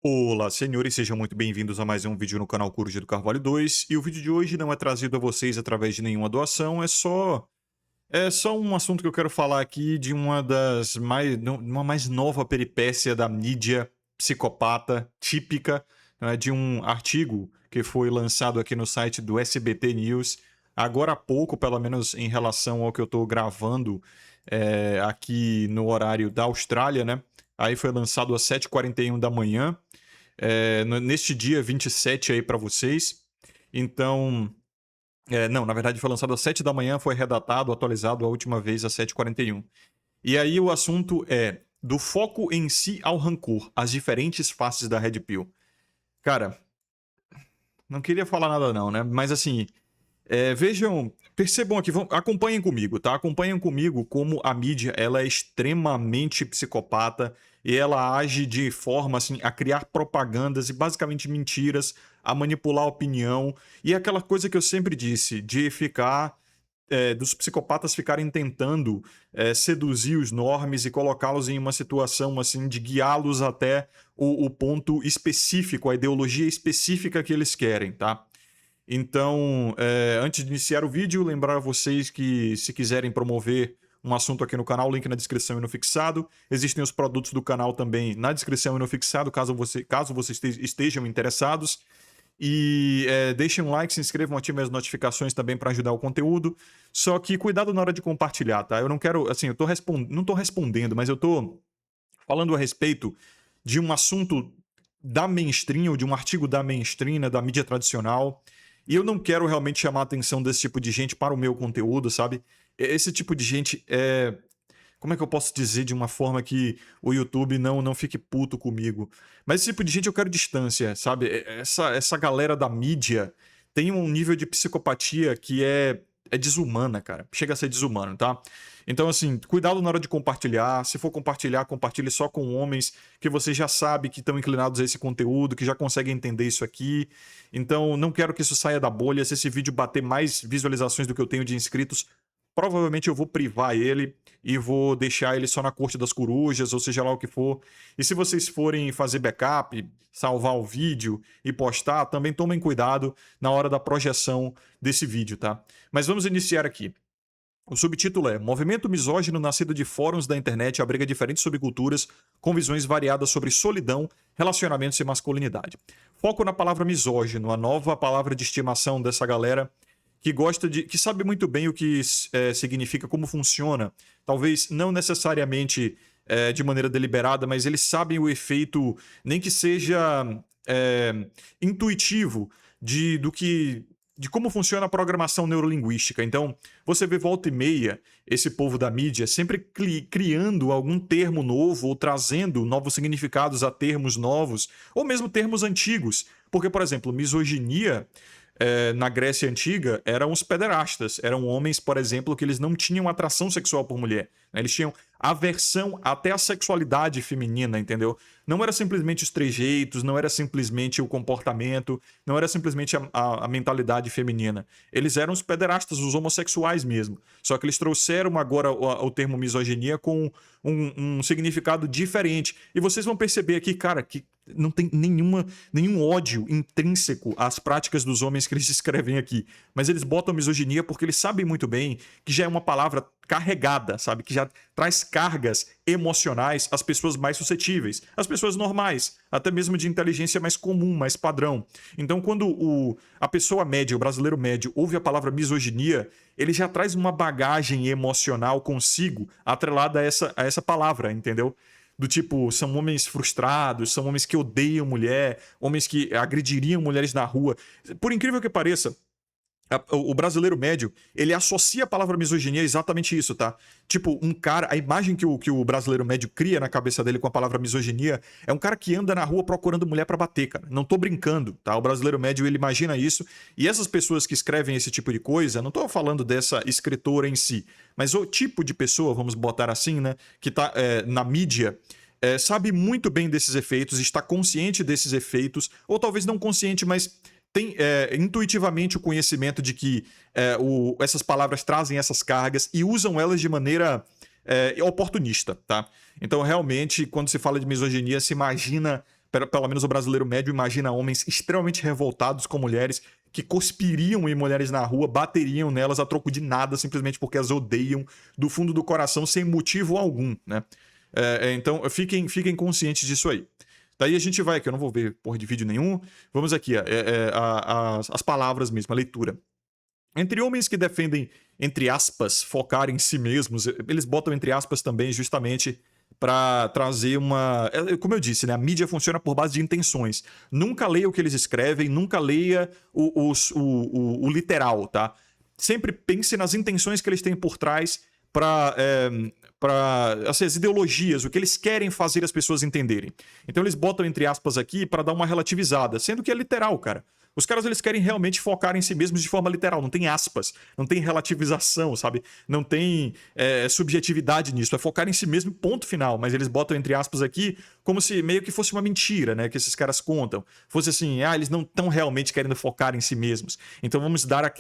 Olá, senhores, sejam muito bem-vindos a mais um vídeo no canal Coruja do Carvalho 2. E o vídeo de hoje não é trazido a vocês através de nenhuma doação, é só um assunto que eu quero falar aqui de uma mais nova peripécia da mídia psicopata típica, né, de um artigo que foi lançado aqui no site do SBT News, agora há pouco, pelo menos em relação ao que eu estou gravando aqui no horário da Austrália, né? Aí foi lançado às 7h41 da manhã, neste dia 27 aí para vocês. Então, não, na verdade foi lançado às 7 da manhã, foi redatado, atualizado a última vez às 7h41. E aí o assunto é do foco em si ao rancor, as diferentes faces da Red Pill. Cara, não queria falar nada não, né? Mas assim, vejam, percebam aqui, acompanhem comigo, tá? Acompanhem comigo como a mídia ela é extremamente psicopata e ela age de forma assim a criar propagandas e basicamente mentiras, a manipular a opinião e aquela coisa que eu sempre disse de ficar dos psicopatas ficarem tentando seduzir os normes e colocá-los em uma situação assim de guiá-los até o ponto específico, a ideologia específica que eles querem, tá? Então, antes de iniciar o vídeo, lembrar a vocês que se quiserem promover um assunto aqui no canal, link na descrição e no fixado. Existem os produtos do canal também na descrição e no fixado, caso vocês estejam interessados. E deixem um like, se inscrevam, ativem as notificações também para ajudar o conteúdo. Só que cuidado na hora de compartilhar, tá? Eu não quero, assim, não tô respondendo, mas eu tô falando a respeito de um assunto da mainstream, ou de um artigo da mainstream, né, da mídia tradicional, e eu não quero realmente chamar a atenção desse tipo de gente para o meu conteúdo, sabe? Esse tipo de gente é. Como é que eu posso dizer de uma forma que o YouTube não fique puto comigo? Mas esse tipo de gente eu quero distância, sabe? Essa galera da mídia tem um nível de psicopatia que é desumana, cara. Chega a ser desumano, tá? Então, assim, cuidado na hora de compartilhar. Se for compartilhar, compartilhe só com homens que você já sabe que estão inclinados a esse conteúdo, que já conseguem entender isso aqui. Então, não quero que isso saia da bolha. Se esse vídeo bater mais visualizações do que eu tenho de inscritos, provavelmente eu vou privar ele e vou deixar ele só na corte das corujas, ou seja lá o que for. E se vocês forem fazer backup, salvar o vídeo e postar, também tomem cuidado na hora da projeção desse vídeo, tá? Mas vamos iniciar aqui. O subtítulo é Movimento misógino nascido de fóruns da internet abriga diferentes subculturas com visões variadas sobre solidão, relacionamentos e masculinidade. Foco na palavra misógino, a nova palavra de estimação dessa galera que sabe muito bem o que significa, como funciona. Talvez não necessariamente de maneira deliberada, mas eles sabem o efeito, nem que seja é, intuitivo de como funciona a programação neurolinguística. Então, você vê volta e meia esse povo da mídia sempre criando algum termo novo ou trazendo novos significados a termos novos, ou mesmo termos antigos. Porque, por exemplo, misoginia na Grécia Antiga eram os pederastas, eram homens, por exemplo, que eles não tinham atração sexual por mulher, né? Eles tinham aversão até à sexualidade feminina, entendeu? Não era simplesmente os trejeitos, não era simplesmente o comportamento, não era simplesmente a mentalidade feminina. Eles eram os pederastas, os homossexuais mesmo. Só que eles trouxeram agora o termo misoginia com um significado diferente. E vocês vão perceber aqui, cara, que não tem nenhum ódio intrínseco às práticas dos homens que eles escrevem aqui. Mas eles botam misoginia porque eles sabem muito bem que já é uma palavra carregada, sabe? Que já traz cargas emocionais às pessoas mais suscetíveis, às pessoas normais, até mesmo de inteligência mais comum, mais padrão. Então, quando a pessoa média, o brasileiro médio, ouve a palavra misoginia, ele já traz uma bagagem emocional consigo atrelada a essa palavra, entendeu? Do tipo, são homens frustrados, são homens que odeiam mulher, homens que agrediriam mulheres na rua. Por incrível que pareça, o brasileiro médio, ele associa a palavra misoginia a exatamente isso, tá? Tipo, um cara, a imagem que o brasileiro médio cria na cabeça dele com a palavra misoginia é um cara que anda na rua procurando mulher pra bater, cara. Não tô brincando, tá? O brasileiro médio, ele imagina isso. E essas pessoas que escrevem esse tipo de coisa, não tô falando dessa escritora em si, mas o tipo de pessoa, vamos botar assim, né? Que tá na mídia, sabe muito bem desses efeitos, está consciente desses efeitos, ou talvez não consciente, mas tem intuitivamente o conhecimento de que essas palavras trazem essas cargas e usam elas de maneira oportunista, tá? Então, realmente, quando se fala de misoginia, se imagina pelo menos o brasileiro médio imagina homens extremamente revoltados com mulheres que cuspiriam em mulheres na rua, bateriam nelas a troco de nada, simplesmente porque as odeiam do fundo do coração sem motivo algum, né? Então, fiquem conscientes disso aí. Daí a gente vai aqui, eu não vou ver porra de vídeo nenhum. Vamos aqui, as palavras mesmo, a leitura. Entre homens que defendem, entre aspas, focar em si mesmos, eles botam entre aspas também justamente para trazer uma... Como eu disse, né? A mídia funciona por base de intenções. Nunca leia o que eles escrevem, nunca leia o literal, tá? Sempre pense nas intenções que eles têm por trás para assim, as ideologias, o que eles querem fazer as pessoas entenderem. Então eles botam entre aspas aqui para dar uma relativizada, sendo que é literal, cara. Os caras, eles querem realmente focar em si mesmos de forma literal, não tem aspas, não tem relativização, sabe? Não tem subjetividade nisso, é focar em si mesmo, ponto final. Mas eles botam entre aspas aqui como se meio que fosse uma mentira, né? Que esses caras contam. Fosse assim, eles não estão realmente querendo focar em si mesmos. Então vamos dar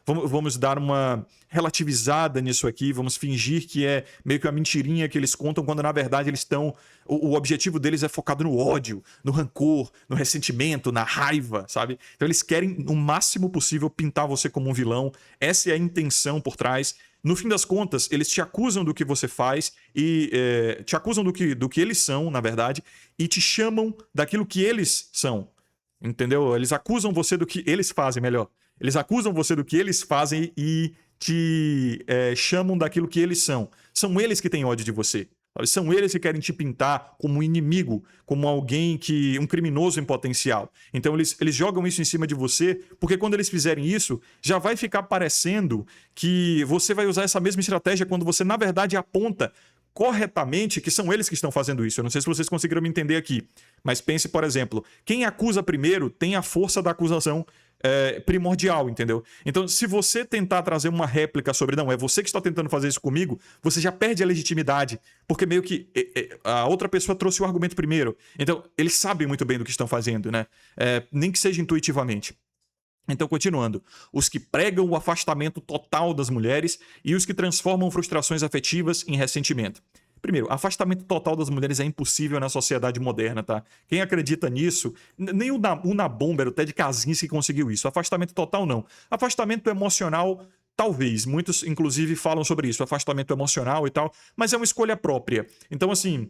vamos dar uma relativizada nisso aqui, vamos fingir que é meio que uma mentirinha que eles contam, quando na verdade eles estão... O objetivo deles é focado no ódio, no rancor, no ressentimento, na raiva, sabe? Então eles querem, no máximo possível, pintar você como um vilão. Essa é a intenção por trás. No fim das contas, eles te acusam do que você faz e te acusam do que eles são, na verdade, e te chamam daquilo que eles são. Entendeu? Eles acusam você do que eles fazem, melhor. Eles acusam você do que eles fazem e te chamam daquilo que eles são. São eles que têm ódio de você. São eles que querem te pintar como um inimigo, como alguém um criminoso em potencial. Então eles jogam isso em cima de você, porque quando eles fizerem isso, já vai ficar parecendo que você vai usar essa mesma estratégia quando você, na verdade, aponta corretamente que são eles que estão fazendo isso. Eu não sei se vocês conseguiram me entender aqui, mas pense, por exemplo, quem acusa primeiro tem a força da acusação primordial, entendeu? Então, se você tentar trazer uma réplica sobre, não, é você que está tentando fazer isso comigo, você já perde a legitimidade, porque meio que a outra pessoa trouxe o argumento primeiro. Então, eles sabem muito bem do que estão fazendo, né? Nem que seja intuitivamente. Então, continuando, os que pregam o afastamento total das mulheres e os que transformam frustrações afetivas em ressentimento. Primeiro, afastamento total das mulheres é impossível na sociedade moderna, tá? Quem acredita nisso, nem o Nabomber, o Ted Kaczynski conseguiu isso. Afastamento total, não. Afastamento emocional, talvez. Muitos, inclusive, falam sobre isso. Afastamento emocional e tal, mas é uma escolha própria. Então, assim,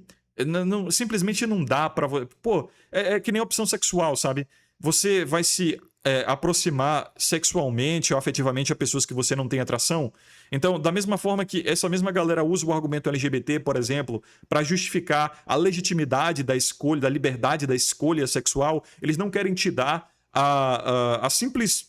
simplesmente não dá pra... Pô, é que nem opção sexual, sabe? Você vai se aproximar sexualmente ou afetivamente a pessoas que você não tem atração. Então, da mesma forma que essa mesma galera usa o argumento LGBT, por exemplo, para justificar a legitimidade da escolha, da liberdade da escolha sexual, eles não querem te dar o simples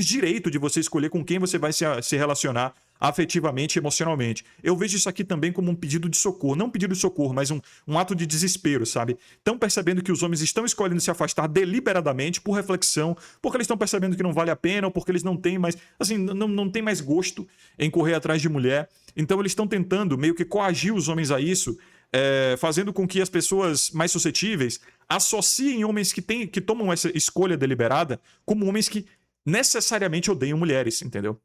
direito de você escolher com quem você vai se relacionar afetivamente e emocionalmente. Eu vejo isso aqui também como um pedido de socorro. Não um pedido de socorro, mas um ato de desespero, sabe? Estão percebendo que os homens estão escolhendo se afastar deliberadamente por reflexão, porque eles estão percebendo que não vale a pena, ou porque eles não têm mais... Assim, não tem mais gosto em correr atrás de mulher. Então eles estão tentando meio que coagir os homens a isso, fazendo com que as pessoas mais suscetíveis associem homens que tomam essa escolha deliberada como homens que necessariamente odeiam mulheres, entendeu?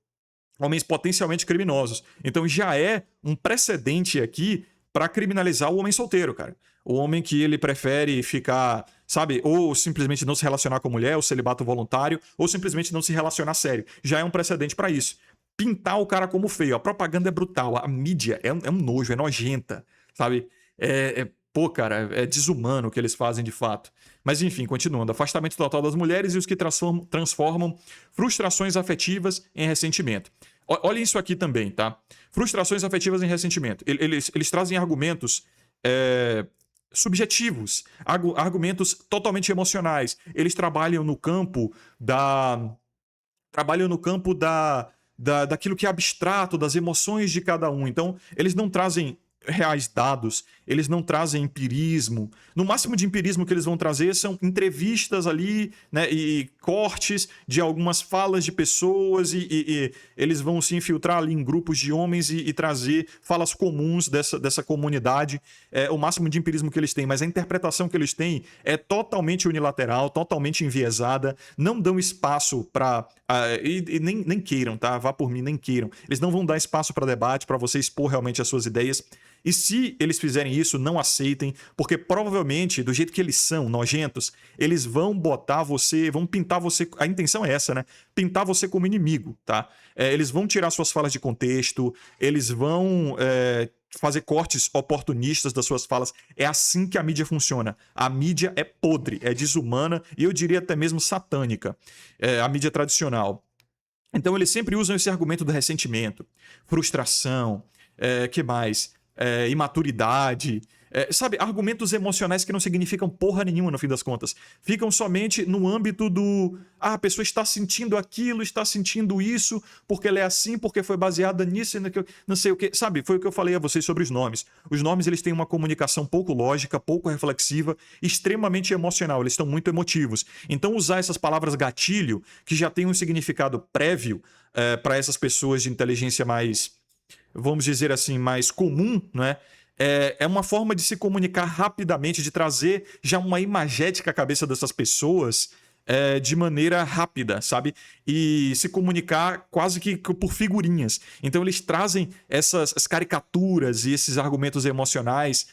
Homens potencialmente criminosos. Então já é um precedente aqui para criminalizar o homem solteiro, cara. O homem que ele prefere ficar, sabe, ou simplesmente não se relacionar com a mulher, ou celibato voluntário, ou simplesmente não se relacionar sério. Já é um precedente para isso. Pintar o cara como feio. A propaganda é brutal, a mídia é um nojo, é nojenta, sabe? Pô, cara, é desumano o que eles fazem de fato. Mas enfim, continuando. Afastamento total das mulheres e os que transformam frustrações afetivas em ressentimento. Olhem isso aqui também, tá? Frustrações afetivas em ressentimento. Eles trazem argumentos subjetivos, argumentos totalmente emocionais. Eles trabalham no campo daquilo que é abstrato, das emoções de cada um. Então, eles não trazem reais dados, eles não trazem empirismo. No máximo de empirismo que eles vão trazer são entrevistas ali, né, e cortes de algumas falas de pessoas e eles vão se infiltrar ali em grupos de homens e trazer falas comuns dessa comunidade. É o máximo de empirismo que eles têm, mas a interpretação que eles têm é totalmente unilateral, totalmente enviesada, não dão espaço para... e nem queiram, tá? Vá por mim, nem queiram. Eles não vão dar espaço para debate, para você expor realmente as suas ideias. E se eles fizerem isso, não aceitem, porque provavelmente, do jeito que eles são, nojentos, eles vão botar você, vão pintar você, a intenção é essa, né? Pintar você como inimigo, tá? Eles vão tirar suas falas de contexto, eles vão fazer cortes oportunistas das suas falas. É assim que a mídia funciona. A mídia é podre, é desumana e eu diria até mesmo satânica. A mídia tradicional. Então eles sempre usam esse argumento do ressentimento, frustração, que mais? Imaturidade, sabe? Argumentos emocionais que não significam porra nenhuma no fim das contas. Ficam somente no âmbito do... a pessoa está sentindo aquilo, está sentindo isso, porque ela é assim, porque foi baseada nisso e naquilo, não sei o que. Sabe? Foi o que eu falei a vocês sobre os nomes. Os nomes, eles têm uma comunicação pouco lógica, pouco reflexiva, extremamente emocional. Eles estão muito emotivos. Então usar essas palavras gatilho, que já tem um significado prévio para essas pessoas de inteligência mais, vamos dizer assim, mais comum, né? É uma forma de se comunicar rapidamente, de trazer já uma imagética à cabeça dessas pessoas de maneira rápida, sabe? E se comunicar quase que por figurinhas. Então eles trazem essas caricaturas e esses argumentos emocionais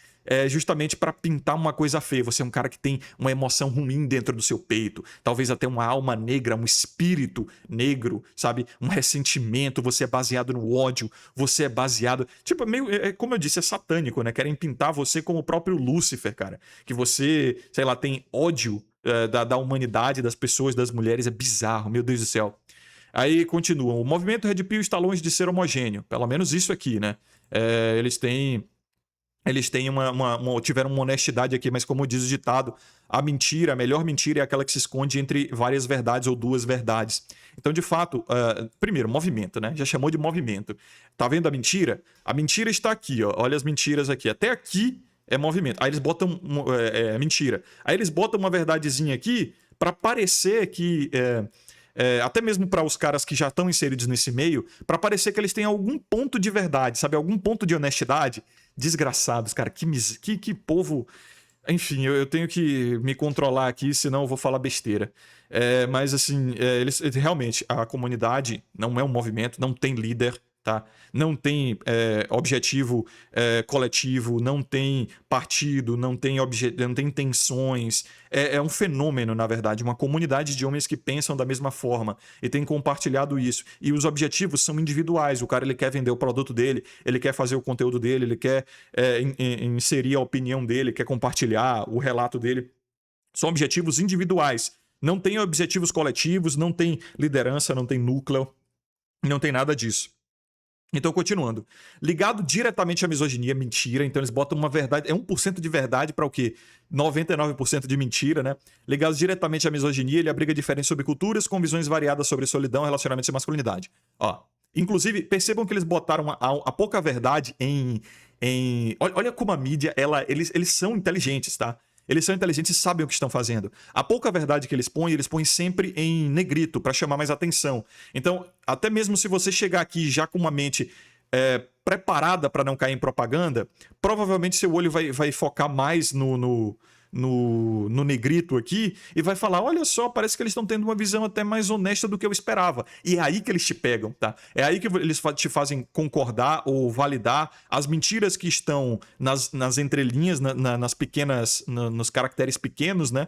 justamente para pintar uma coisa feia. Você é um cara que tem uma emoção ruim dentro do seu peito, talvez até uma alma negra, um espírito negro, sabe? Um ressentimento, você é baseado no ódio, você é baseado... Tipo, meio, como eu disse, é satânico, né? Querem pintar você como o próprio Lúcifer, cara. Que você, sei lá, tem ódio da humanidade, das pessoas, das mulheres. É bizarro, meu Deus do céu. Aí continuam. O movimento Red Pill está longe de ser homogêneo. Pelo menos isso aqui, né? Eles têm tiveram uma honestidade aqui, mas como diz o ditado, a melhor mentira é aquela que se esconde entre várias verdades ou duas verdades. Então, de fato, primeiro, movimento, né? Já chamou de movimento. Tá vendo a mentira? A mentira está aqui, ó. Olha as mentiras aqui. Até aqui é movimento. Aí eles botam mentira. Aí eles botam uma verdadezinha aqui para parecer que... até mesmo para os caras que já estão inseridos nesse meio, para parecer que eles têm algum ponto de verdade, sabe? Algum ponto de honestidade. Desgraçados, cara. Que povo... Enfim, eu tenho que me controlar aqui, senão eu vou falar besteira. Mas, assim, eles realmente, a comunidade não é um movimento, não tem líder, tá? Não tem objetivo coletivo, não tem partido, não tem intenções. É um fenômeno, na verdade, uma comunidade de homens que pensam da mesma forma e tem compartilhado isso. E os objetivos são individuais. O cara, ele quer vender o produto dele, ele quer fazer o conteúdo dele, ele quer inserir a opinião dele, quer compartilhar o relato dele. São objetivos individuais. Não tem objetivos coletivos, não tem liderança, não tem núcleo, não tem nada disso. Então, continuando. Ligado diretamente à misoginia, mentira. Então, eles botam uma verdade... É 1% de verdade para o quê? 99% de mentira, né? Ligado diretamente à misoginia, ele abriga diferentes sobre culturas com visões variadas sobre solidão, relacionamentos e masculinidade. Ó, inclusive, percebam que eles botaram a pouca verdade em... Olha como a mídia, eles são inteligentes, tá? Eles são inteligentes e sabem o que estão fazendo. A pouca verdade que eles põem sempre em negrito, para chamar mais atenção. Então, até mesmo se você chegar aqui já com uma mente preparada para não cair em propaganda, provavelmente seu olho vai focar mais no negrito aqui e vai falar, olha só, parece que eles estão tendo uma visão até mais honesta do que eu esperava. E é aí que eles te pegam, tá? É aí que eles te fazem concordar ou validar as mentiras que estão nas entrelinhas, nas pequenas, nos caracteres pequenos, né?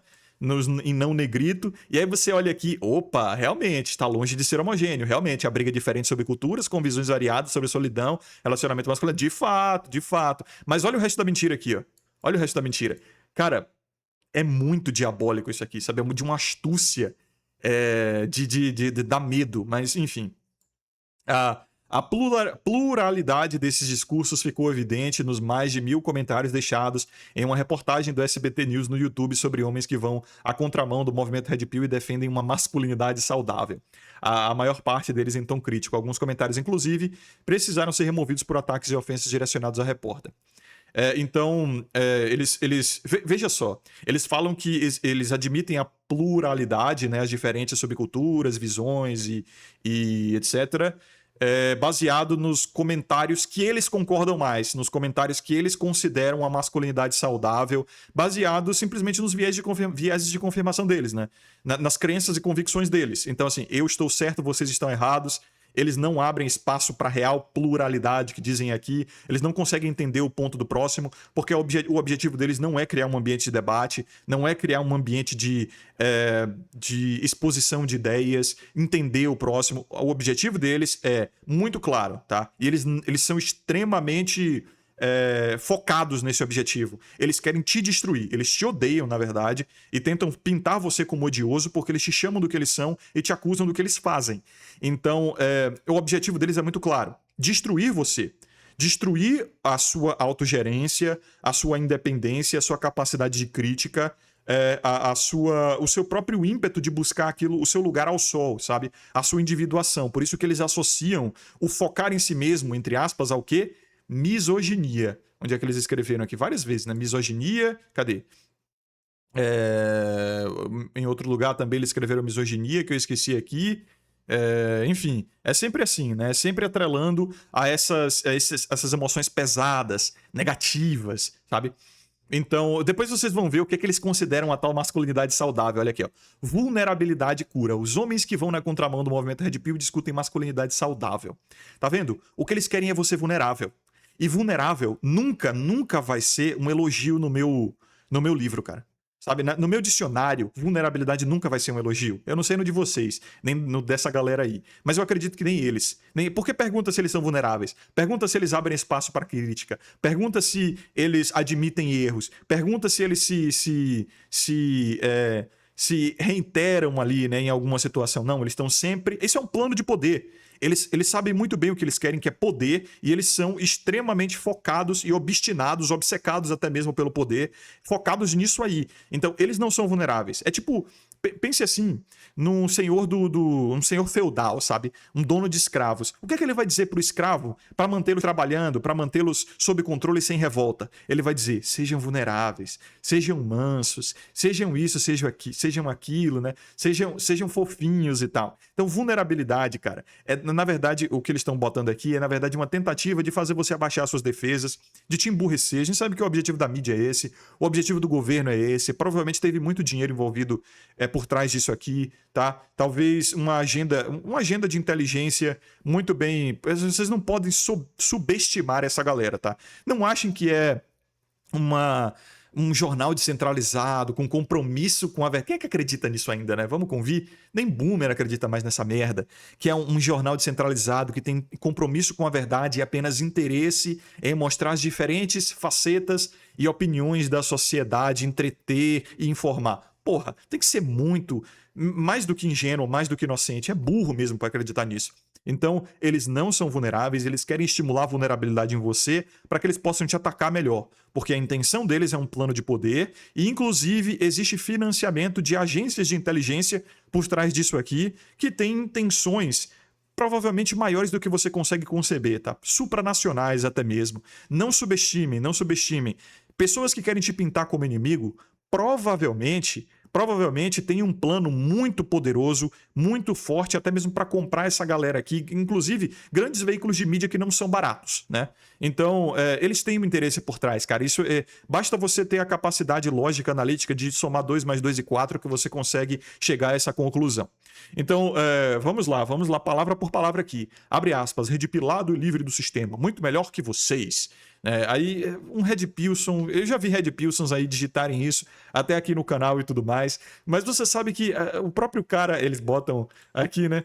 Em não negrito, e aí você olha aqui, opa, realmente, está longe de ser homogêneo, realmente, a briga é diferente sobre culturas, com visões variadas sobre solidão, relacionamento masculino, de fato. Mas olha o resto da mentira aqui, ó. Olha o resto da mentira. Cara, é muito diabólico isso aqui, sabe? É de uma astúcia de dar medo, mas enfim. A pluralidade desses discursos ficou evidente nos mais de 1000 comentários deixados em uma reportagem do SBT News no YouTube sobre homens que vão à contramão do movimento Red Pill e defendem uma masculinidade saudável. A maior parte deles em tom crítico. Alguns comentários, inclusive, precisaram ser removidos por ataques e ofensas direcionados à repórter. Então, veja só, eles falam que eles admitem a pluralidade, né, as diferentes subculturas, visões e etc., baseado nos comentários que eles concordam mais, nos comentários que eles consideram a masculinidade saudável, baseado simplesmente nos vieses de confirmação deles, né? Nas crenças e convicções deles. Então, assim, eu estou certo, vocês estão errados, eles não abrem espaço para real pluralidade que dizem aqui, eles não conseguem entender o ponto do próximo, porque o objetivo deles não é criar um ambiente de debate, não é criar um ambiente de exposição de ideias, entender o próximo. O objetivo deles é muito claro, tá? E eles são extremamente focados nesse objetivo. Eles querem te destruir, eles te odeiam, na verdade, e tentam pintar você como odioso porque eles te chamam do que eles são e te acusam do que eles fazem. Então, o objetivo deles é muito claro: destruir você. Destruir a sua autogerência, a sua independência, a sua capacidade de crítica, o seu próprio ímpeto de buscar aquilo, o seu lugar ao sol, sabe? A sua individuação. Por isso que eles associam o focar em si mesmo, entre aspas, ao quê? Misoginia. Onde é que eles escreveram aqui? Várias vezes, né? Misoginia, cadê? Em outro lugar também eles escreveram misoginia, que eu esqueci aqui. Enfim, é sempre assim, né? É sempre atrelando a essas emoções pesadas, negativas, sabe? Então, depois vocês vão ver o que é que eles consideram a tal masculinidade saudável. Olha aqui, ó. Vulnerabilidade cura. Os homens que vão na contramão do movimento Red Pill discutem masculinidade saudável. Tá vendo? O que eles querem é você vulnerável. E vulnerável nunca vai ser um elogio no meu livro, cara. Sabe, no meu dicionário, vulnerabilidade nunca vai ser um elogio. Eu não sei no de vocês, nem no dessa galera aí. Mas eu acredito que nem eles. Porque pergunta se eles são vulneráveis. Pergunta se eles abrem espaço para crítica. Pergunta se eles admitem erros. Pergunta se eles se reiteram ali, né, em alguma situação. Não, eles estão sempre... Esse é um plano de poder. Eles sabem muito bem o que eles querem, que é poder, e eles são extremamente focados e obstinados, obcecados até mesmo pelo poder, focados nisso aí. Então, eles não são vulneráveis. É tipo, pense assim, num senhor um senhor feudal, sabe? Um dono de escravos. O que é que ele vai dizer pro escravo para mantê-lo trabalhando, para mantê-los sob controle e sem revolta? Ele vai dizer: sejam vulneráveis, sejam mansos, sejam isso, sejam aquilo, né? Sejam fofinhos e tal. Então, vulnerabilidade, cara, na verdade, o que eles estão botando aqui é, na verdade, uma tentativa de fazer você abaixar suas defesas, de te emburrecer. A gente sabe que o objetivo da mídia é esse, o objetivo do governo é esse, provavelmente teve muito dinheiro envolvido por trás disso aqui, tá? Talvez uma agenda de inteligência muito bem... Vocês não podem subestimar essa galera, tá? Não achem que é um jornal descentralizado, com compromisso com a verdade. Quem é que acredita nisso ainda, né? Vamos convir? Nem boomer acredita mais nessa merda. Que é um jornal descentralizado que tem compromisso com a verdade e apenas interesse em mostrar as diferentes facetas e opiniões da sociedade, entreter e informar. Porra, tem que ser muito, mais do que ingênuo, mais do que inocente. É burro mesmo para acreditar nisso. Então, eles não são vulneráveis, eles querem estimular a vulnerabilidade em você para que eles possam te atacar melhor. Porque a intenção deles é um plano de poder e, inclusive, existe financiamento de agências de inteligência por trás disso aqui que tem intenções provavelmente maiores do que você consegue conceber, tá? Supranacionais até mesmo. Não subestimem, não subestimem. Pessoas que querem te pintar como inimigo, provavelmente tem um plano muito poderoso, muito forte, até mesmo para comprar essa galera aqui, inclusive grandes veículos de mídia que não são baratos, né? Então, eles têm um interesse por trás, cara. Isso basta você ter a capacidade lógica, analítica de somar 2 mais 2 e 4 que você consegue chegar a essa conclusão. Então, vamos lá, palavra por palavra aqui. Abre aspas, redpilado e livre do sistema, muito melhor que vocês. Aí, um Red Pilson, eu já vi Red Pilsons aí digitarem isso, até aqui no canal e tudo mais, mas você sabe que o próprio cara, eles botam aqui, né,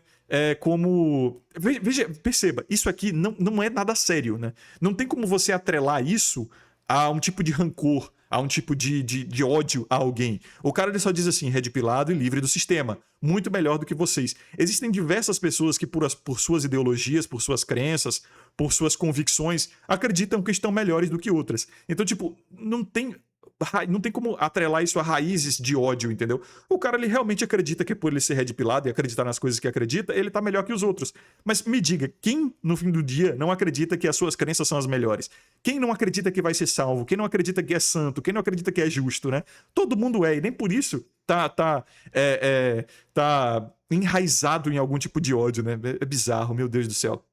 como... Veja, perceba, isso aqui não é nada sério, né? Não tem como você atrelar isso a um tipo de rancor, a um tipo de ódio a alguém. O cara ele só diz assim, redpilado e livre do sistema. Muito melhor do que vocês. Existem diversas pessoas que por suas ideologias, por suas crenças, por suas convicções, acreditam que estão melhores do que outras. Então, tipo, não tem como atrelar isso a raízes de ódio, entendeu? O cara, ele realmente acredita que por ele ser redpilado e acreditar nas coisas que acredita, ele tá melhor que os outros. Mas me diga, quem no fim do dia não acredita que as suas crenças são as melhores? Quem não acredita que vai ser salvo? Quem não acredita que é santo? Quem não acredita que é justo, né? Todo mundo é, e nem por isso tá enraizado em algum tipo de ódio, né? É bizarro, meu Deus do céu.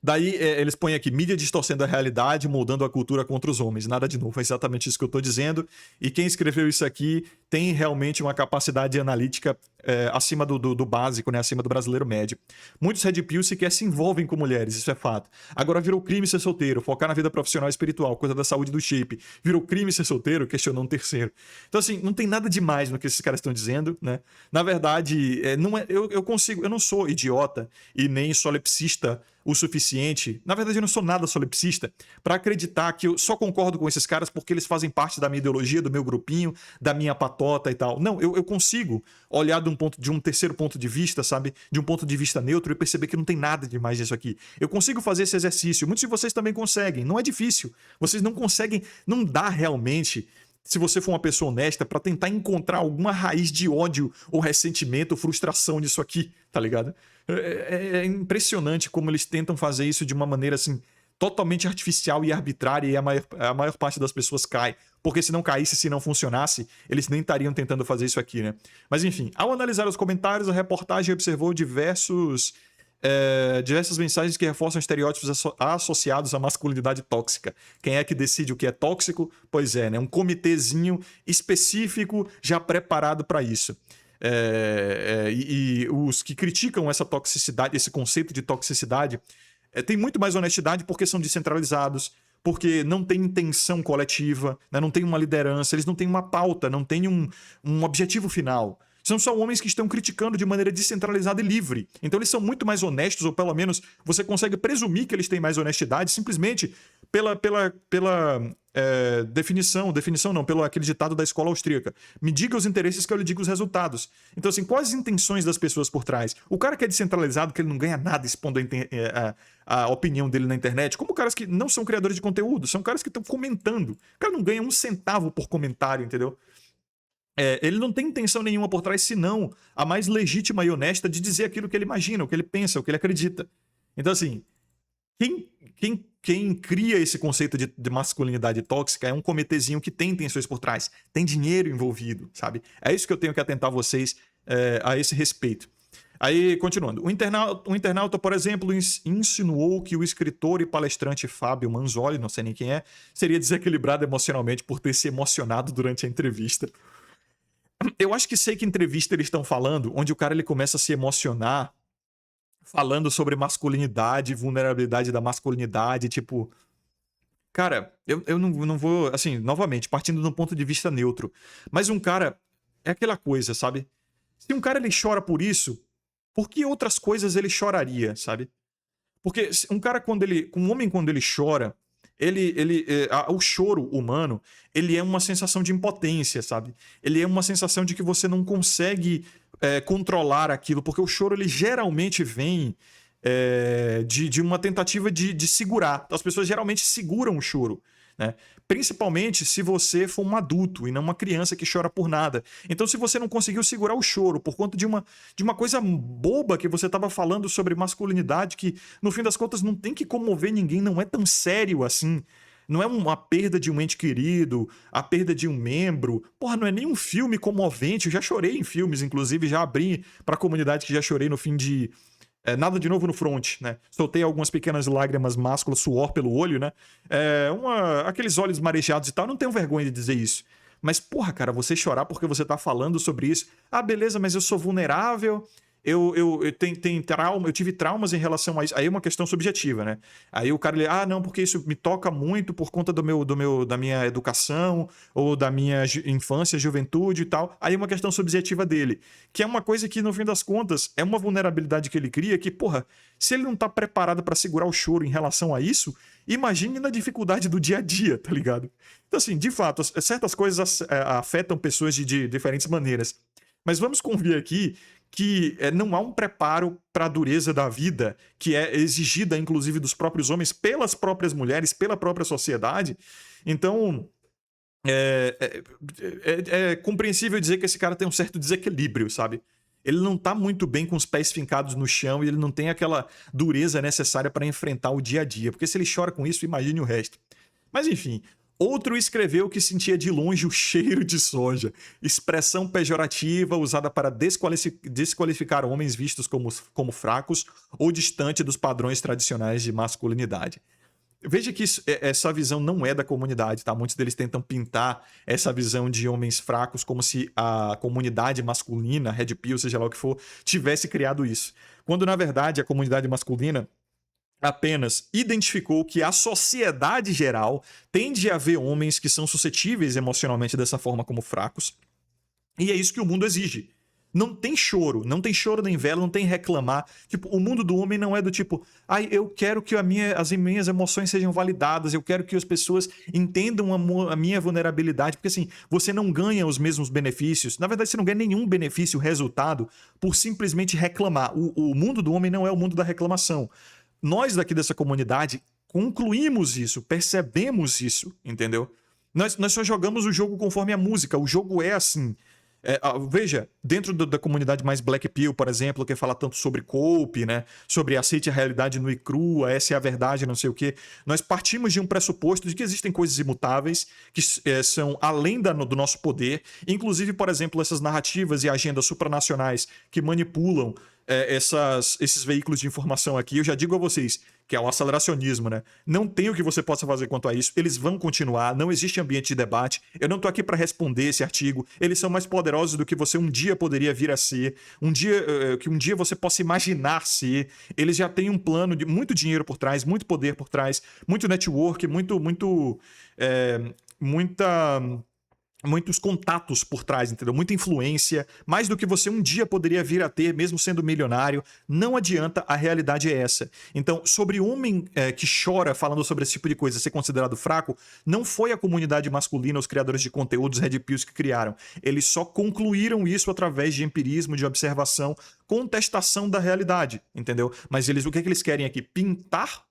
Daí eles põem aqui, mídia distorcendo a realidade, moldando a cultura contra os homens. Nada de novo, é exatamente isso que eu tô dizendo. E quem escreveu isso aqui têm realmente uma capacidade analítica acima do básico, né? Acima do brasileiro médio. Muitos red pill sequer se envolvem com mulheres, isso é fato. Agora virou crime ser solteiro, focar na vida profissional e espiritual, coisa da saúde do shape. Virou crime ser solteiro, questionou um terceiro. Então, assim, não tem nada demais no que esses caras estão dizendo, né? Na verdade, não é, eu não sou idiota e nem solipsista o suficiente. Na verdade, eu não sou nada solipsista para acreditar que eu só concordo com esses caras porque eles fazem parte da minha ideologia, do meu grupinho, da minha patota e tal. Não, eu consigo olhar de um terceiro ponto de vista, sabe? De um ponto de vista neutro e perceber que não tem nada demais disso aqui. Eu consigo fazer esse exercício. Muitos de vocês também conseguem. Não é difícil. Vocês não conseguem. Não dá realmente, se você for uma pessoa honesta, para tentar encontrar alguma raiz de ódio ou ressentimento ou frustração disso aqui, tá ligado? É impressionante como eles tentam fazer isso de uma maneira assim totalmente artificial e arbitrária, e a maior parte das pessoas cai. Porque se não caísse, se não funcionasse, eles nem estariam tentando fazer isso aqui, né? Mas enfim, ao analisar os comentários, a reportagem observou diversas mensagens que reforçam estereótipos associados à masculinidade tóxica. Quem é que decide o que é tóxico? Pois é, né? Um comitêzinho específico já preparado para isso. E os que criticam essa toxicidade, esse conceito de toxicidade, tem muito mais honestidade porque são descentralizados, porque não tem intenção coletiva, né? Não tem uma liderança, eles não têm uma pauta, não têm um objetivo final. São só homens que estão criticando de maneira descentralizada e livre. Então eles são muito mais honestos, ou pelo menos você consegue presumir que eles têm mais honestidade simplesmente pela definição não, pelo aquele ditado da escola austríaca. Me diga os interesses que eu lhe digo os resultados. Então assim, quais as intenções das pessoas por trás? O cara que é descentralizado, que ele não ganha nada expondo a opinião dele na internet, como caras que não são criadores de conteúdo, são caras que estão comentando. O cara não ganha um centavo por comentário, entendeu? Ele não tem intenção nenhuma por trás, senão a mais legítima e honesta de dizer aquilo que ele imagina, o que ele pensa, o que ele acredita. Então, assim, quem cria esse conceito de masculinidade tóxica é um comitêzinho que tem intenções por trás, tem dinheiro envolvido, sabe? É isso que eu tenho que atentar vocês a esse respeito. Aí, continuando. O internauta, por exemplo, insinuou que o escritor e palestrante Fábio Manzoli, não sei nem quem é, seria desequilibrado emocionalmente por ter se emocionado durante a entrevista. Eu acho que sei que entrevista eles estão falando, onde o cara ele começa a se emocionar falando sobre masculinidade, vulnerabilidade da masculinidade, tipo... Cara, eu não vou... Assim, novamente, partindo de um ponto de vista neutro. Mas um cara... É aquela coisa, sabe? Se um cara ele chora por isso, por que outras coisas ele choraria, sabe? Porque um homem quando ele chora, o choro humano, ele é uma sensação de impotência, sabe? Ele é uma sensação de que você não consegue controlar aquilo, porque o choro ele geralmente vem de uma tentativa de segurar. As pessoas geralmente seguram o choro, né? Principalmente se você for um adulto e não uma criança que chora por nada. Então, se você não conseguiu segurar o choro por conta de uma coisa boba que você estava falando sobre masculinidade, que no fim das contas não tem que comover ninguém, não é tão sério assim. Não é uma perda de um ente querido, a perda de um membro. Porra, não é nem um filme comovente. Eu já chorei em filmes, inclusive já abri para a comunidade que já chorei no fim de Nada de Novo no Front, né? Soltei algumas pequenas lágrimas másculas, suor pelo olho, né? Aqueles olhos marejados e tal, não tenho vergonha de dizer isso. Mas, porra, cara, você chorar porque você tá falando sobre isso. Ah, beleza, mas eu sou vulnerável, eu tenho trauma, eu tive traumas em relação a isso. Aí é uma questão subjetiva, né? Aí o cara, não, porque isso me toca muito por conta da minha educação, ou da minha infância, juventude e tal. Aí é uma questão subjetiva dele. Que é uma coisa que, no fim das contas, é uma vulnerabilidade que ele cria que, porra, se ele não tá preparado pra segurar o choro em relação a isso, imagine na dificuldade do dia a dia, tá ligado? Então, assim, de fato, certas coisas afetam pessoas de diferentes maneiras. Mas vamos convir aqui que não há um preparo para a dureza da vida que é exigida, inclusive, dos próprios homens, pelas próprias mulheres, pela própria sociedade. Então, é compreensível dizer que esse cara tem um certo desequilíbrio, sabe? Ele não tá muito bem com os pés fincados no chão e ele não tem aquela dureza necessária para enfrentar o dia a dia. Porque se ele chora com isso, imagine o resto. Mas enfim... Outro escreveu que sentia de longe o cheiro de soja, expressão pejorativa usada para desqualificar homens vistos como fracos ou distante dos padrões tradicionais de masculinidade. Veja que essa visão não é da comunidade, tá? Muitos deles tentam pintar essa visão de homens fracos como se a comunidade masculina, Red Pill, seja lá o que for, tivesse criado isso. Quando, na verdade, a comunidade masculina apenas identificou que a sociedade geral tende a ver homens que são suscetíveis emocionalmente dessa forma como fracos. E é isso que o mundo exige. Não tem choro nem vela, não tem reclamar. Tipo, o mundo do homem não é do tipo, ai, eu quero que as minhas emoções sejam validadas, eu quero que as pessoas entendam a minha vulnerabilidade, porque assim, você não ganha os mesmos benefícios. Na verdade, você não ganha nenhum benefício, resultado, por simplesmente reclamar. O mundo do homem não é o mundo da reclamação. Nós daqui dessa comunidade concluímos isso, percebemos isso, entendeu? Nós só jogamos o jogo conforme a música, o jogo é assim. Veja, dentro da comunidade mais Black Pill, por exemplo, que fala tanto sobre cope, né? Sobre aceite a realidade nua e crua, essa é a verdade, não sei o quê. Nós partimos de um pressuposto de que existem coisas imutáveis, que são além do nosso poder. Inclusive, por exemplo, essas narrativas e agendas supranacionais que manipulam esses veículos de informação aqui, eu já digo a vocês que é o aceleracionismo, né? Não tem o que você possa fazer quanto a isso. Eles vão continuar, não existe ambiente de debate. Eu não tô aqui para responder esse artigo. Eles são mais poderosos do que você um dia poderia vir a ser, que um dia você possa imaginar ser. Eles já têm um plano de muito dinheiro por trás, muito poder por trás, muito network, muitos contatos por trás, entendeu? Muita influência, mais do que você um dia poderia vir a ter, mesmo sendo milionário. Não adianta, a realidade é essa. Então, sobre homem que chora falando sobre esse tipo de coisa ser considerado fraco, não foi a comunidade masculina, os criadores de conteúdos Red Pills que criaram. Eles só concluíram isso através de empirismo, de observação, contestação da realidade, entendeu? Mas o que eles querem aqui? Pintar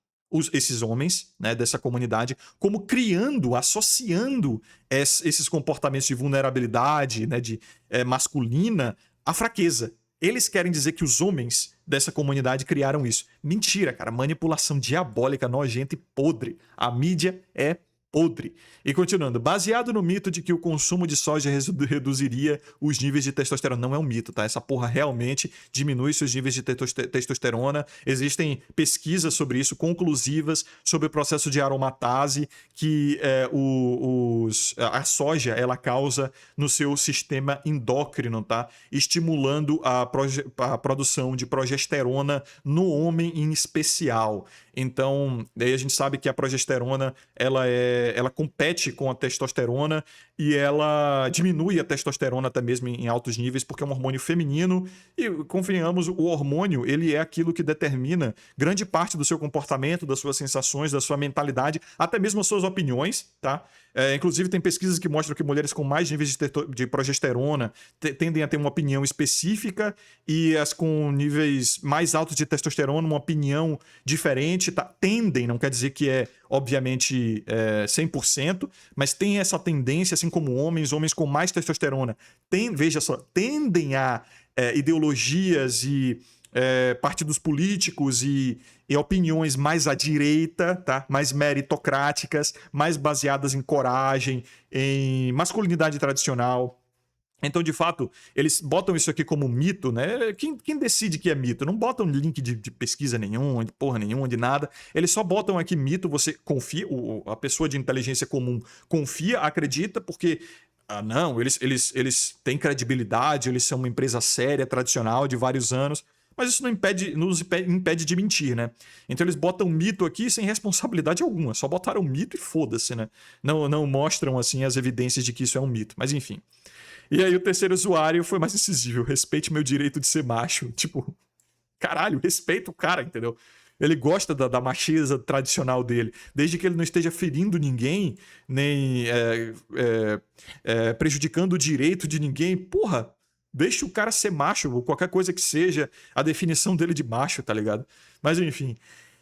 esses homens, né, dessa comunidade, como criando, associando esses comportamentos de vulnerabilidade, né, masculina, à fraqueza. Eles querem dizer que os homens dessa comunidade criaram isso. Mentira, cara. Manipulação diabólica, nojenta e podre. A mídia é podre. E continuando, baseado no mito de que o consumo de soja reduziria os níveis de testosterona. Não é um mito, tá? Essa porra realmente diminui seus níveis de testosterona. Existem pesquisas sobre isso, conclusivas, sobre o processo de aromatase que a soja ela causa no seu sistema endócrino, tá? Estimulando a produção de progesterona no homem em especial. Então, daí a gente sabe que a progesterona ela compete com a testosterona e ela diminui a testosterona até mesmo em altos níveis, porque é um hormônio feminino e, convenhamos, o hormônio ele é aquilo que determina grande parte do seu comportamento, das suas sensações, da sua mentalidade, até mesmo as suas opiniões, tá? Inclusive tem pesquisas que mostram que mulheres com mais níveis de progesterona tendem a ter uma opinião específica e as com níveis mais altos de testosterona, uma opinião diferente, tá? Tendem, não quer dizer que é obviamente 100%, mas tem essa tendência, assim como homens com mais testosterona, veja só, tendem a ideologias e partidos políticos e opiniões mais à direita, tá? Mais meritocráticas, mais baseadas em coragem, em masculinidade tradicional. Então, de fato, eles botam isso aqui como mito, né? Quem decide que é mito? Não botam link de pesquisa nenhuma, de porra nenhuma, de nada. Eles só botam aqui mito, você confia, a pessoa de inteligência comum confia, acredita, porque não, eles têm credibilidade, eles são uma empresa séria, tradicional, de vários anos. Mas isso nos impede de mentir, né? Então eles botam mito aqui sem responsabilidade alguma. Só botaram mito e foda-se, né? Não mostram, assim, as evidências de que isso é um mito. Mas enfim. E aí o terceiro usuário foi mais incisivo. Respeite meu direito de ser macho. Tipo, caralho, respeita o cara, entendeu? Ele gosta da macheza tradicional dele. Desde que ele não esteja ferindo ninguém, nem prejudicando o direito de ninguém. Porra, deixa o cara ser macho, ou qualquer coisa que seja a definição dele de macho, tá ligado? Mas enfim.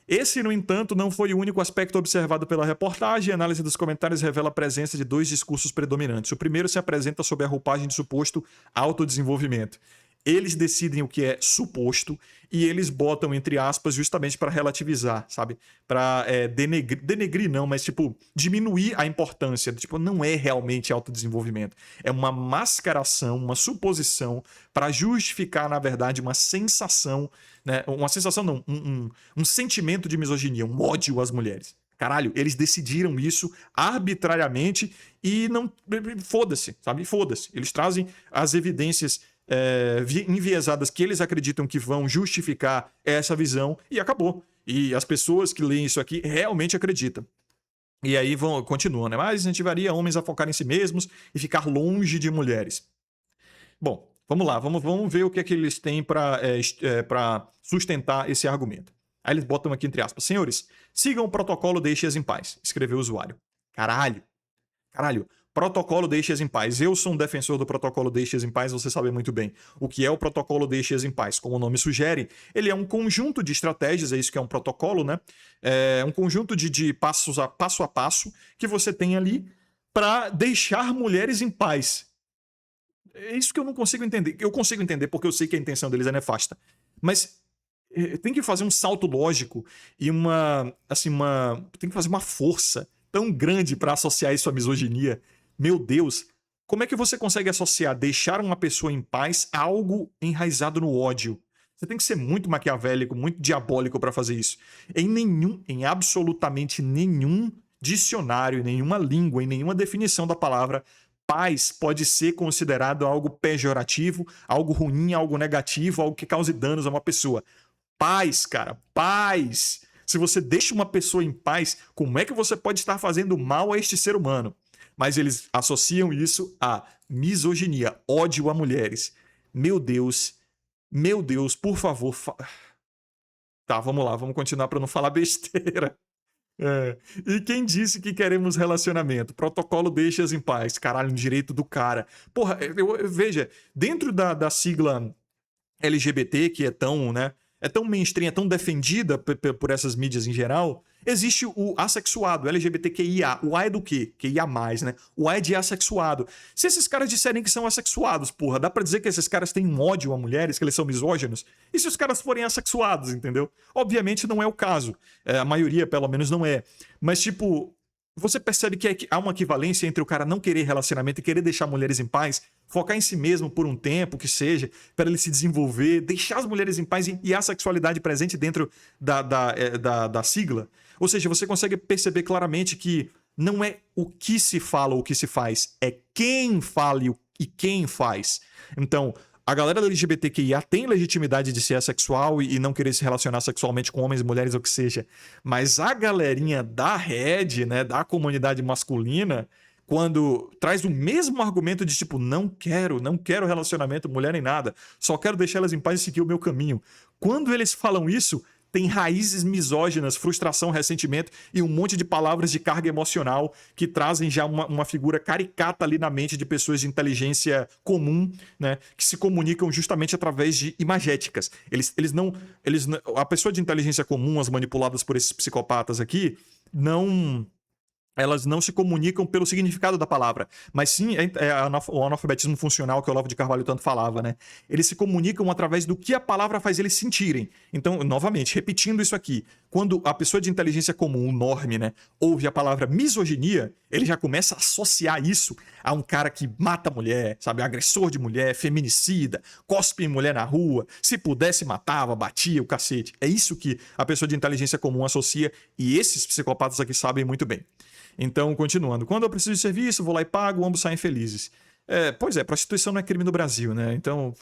Esse, no entanto, não foi o único aspecto observado pela reportagem. A análise dos comentários revela a presença de dois discursos predominantes. O primeiro se apresenta sob a roupagem de suposto autodesenvolvimento. Eles decidem o que é suposto e eles botam entre aspas justamente para relativizar, sabe? Para denegrir não, mas tipo diminuir a importância. Tipo, não é realmente autodesenvolvimento. É uma mascaração, uma suposição para justificar, na verdade, uma sensação, né? Uma sensação não, um sentimento de misoginia, um ódio às mulheres. Caralho, eles decidiram isso arbitrariamente e não. Foda-se, sabe? Foda-se. Eles trazem as evidências enviesadas que eles acreditam que vão justificar essa visão e acabou. E as pessoas que leem isso aqui realmente acreditam. E aí continuam, né? Mas incentivaria homens a focar em si mesmos e ficar longe de mulheres. Bom, vamos lá, vamos ver o que é que eles têm para sustentar esse argumento. Aí eles botam aqui entre aspas: senhores, sigam o protocolo, deixe-as em paz, escreveu o usuário. Caralho, protocolo deixe-as em paz. Eu sou um defensor do protocolo deixe-as em paz, você sabe muito bem. O que é o protocolo deixe-as em paz? Como o nome sugere, ele é um conjunto de estratégias, é isso que é um protocolo, né? É um conjunto de passo a passo que você tem ali para deixar mulheres em paz. É isso que eu não consigo entender. Eu consigo entender porque eu sei que a intenção deles é nefasta. Mas tem que fazer um salto lógico e tem que fazer uma força tão grande para associar isso à misoginia. Meu Deus, como é que você consegue associar deixar uma pessoa em paz a algo enraizado no ódio? Você tem que ser muito maquiavélico, muito diabólico para fazer isso. Em absolutamente nenhum dicionário, em nenhuma língua, em nenhuma definição da palavra, paz pode ser considerado algo pejorativo, algo ruim, algo negativo, algo que cause danos a uma pessoa. Paz, cara, paz. Se você deixa uma pessoa em paz, como é que você pode estar fazendo mal a este ser humano? Mas eles associam isso a misoginia, ódio a mulheres. Meu Deus, por favor. Tá, vamos lá, vamos continuar para não falar besteira. E quem disse que queremos relacionamento? Protocolo deixa-as em paz. Caralho, direito do cara. Porra, veja, dentro da sigla LGBT, que é tão, né? É tão mainstream, é tão defendida por essas mídias em geral, existe o assexuado, LGBTQIA. O A é do quê? QIA+, né? O A é de assexuado. Se esses caras disserem que são assexuados, porra, dá pra dizer que esses caras têm um ódio a mulheres, que eles são misóginos? E se os caras forem assexuados, entendeu? Obviamente não é o caso. A maioria, pelo menos, não é. Mas, tipo, você percebe que há uma equivalência entre o cara não querer relacionamento e querer deixar mulheres em paz, focar em si mesmo por um tempo, que seja, para ele se desenvolver, deixar as mulheres em paz e a sexualidade presente dentro da sigla. Ou seja, você consegue perceber claramente que não é o que se fala ou o que se faz, é quem fala e quem faz. Então, a galera da LGBTQIA tem legitimidade de ser assexual e não querer se relacionar sexualmente com homens, mulheres ou o que seja. Mas a galerinha da Red, né, da comunidade masculina, quando traz o mesmo argumento de tipo, não quero relacionamento, mulher nem nada, só quero deixar elas em paz e seguir o meu caminho. Quando eles falam isso, tem raízes misóginas, frustração, ressentimento e um monte de palavras de carga emocional que trazem já uma figura caricata ali na mente de pessoas de inteligência comum, né, que se comunicam justamente através de imagéticas. A pessoa de inteligência comum, as manipuladas por esses psicopatas aqui, elas não se comunicam pelo significado da palavra, mas sim o analfabetismo funcional que o Olavo de Carvalho tanto falava, né? Eles se comunicam através do que a palavra faz eles sentirem. Então, novamente, repetindo isso aqui, quando a pessoa de inteligência comum, o norme, né, ouve a palavra misoginia, ele já começa a associar isso a um cara que mata mulher, sabe? Agressor de mulher, feminicida, cospe em mulher na rua, se pudesse matava, batia o cacete. É isso que a pessoa de inteligência comum associa e esses psicopatas aqui sabem muito bem. Então, continuando. Quando eu preciso de serviço, vou lá e pago, ambos saem felizes. Pois é, prostituição não é crime no Brasil, né? Então,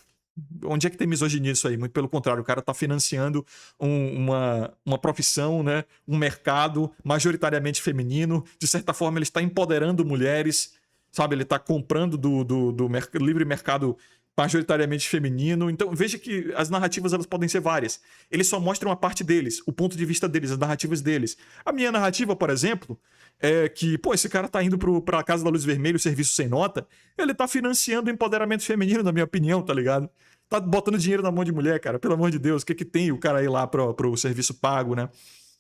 onde é que tem misoginia isso aí? Muito pelo contrário, o cara tá financiando uma profissão, né? Um mercado majoritariamente feminino. De certa forma, ele está empoderando mulheres, sabe? Ele está comprando do livre mercado majoritariamente feminino. Então, veja que as narrativas elas podem ser várias. Eles só mostram a parte deles, o ponto de vista deles, as narrativas deles. A minha narrativa, por exemplo, é que, pô, esse cara tá indo pra Casa da Luz Vermelha, o serviço sem nota, ele tá financiando o empoderamento feminino, na minha opinião, tá ligado? Tá botando dinheiro na mão de mulher, cara, pelo amor de Deus, o que tem o cara ir lá pro serviço pago, né?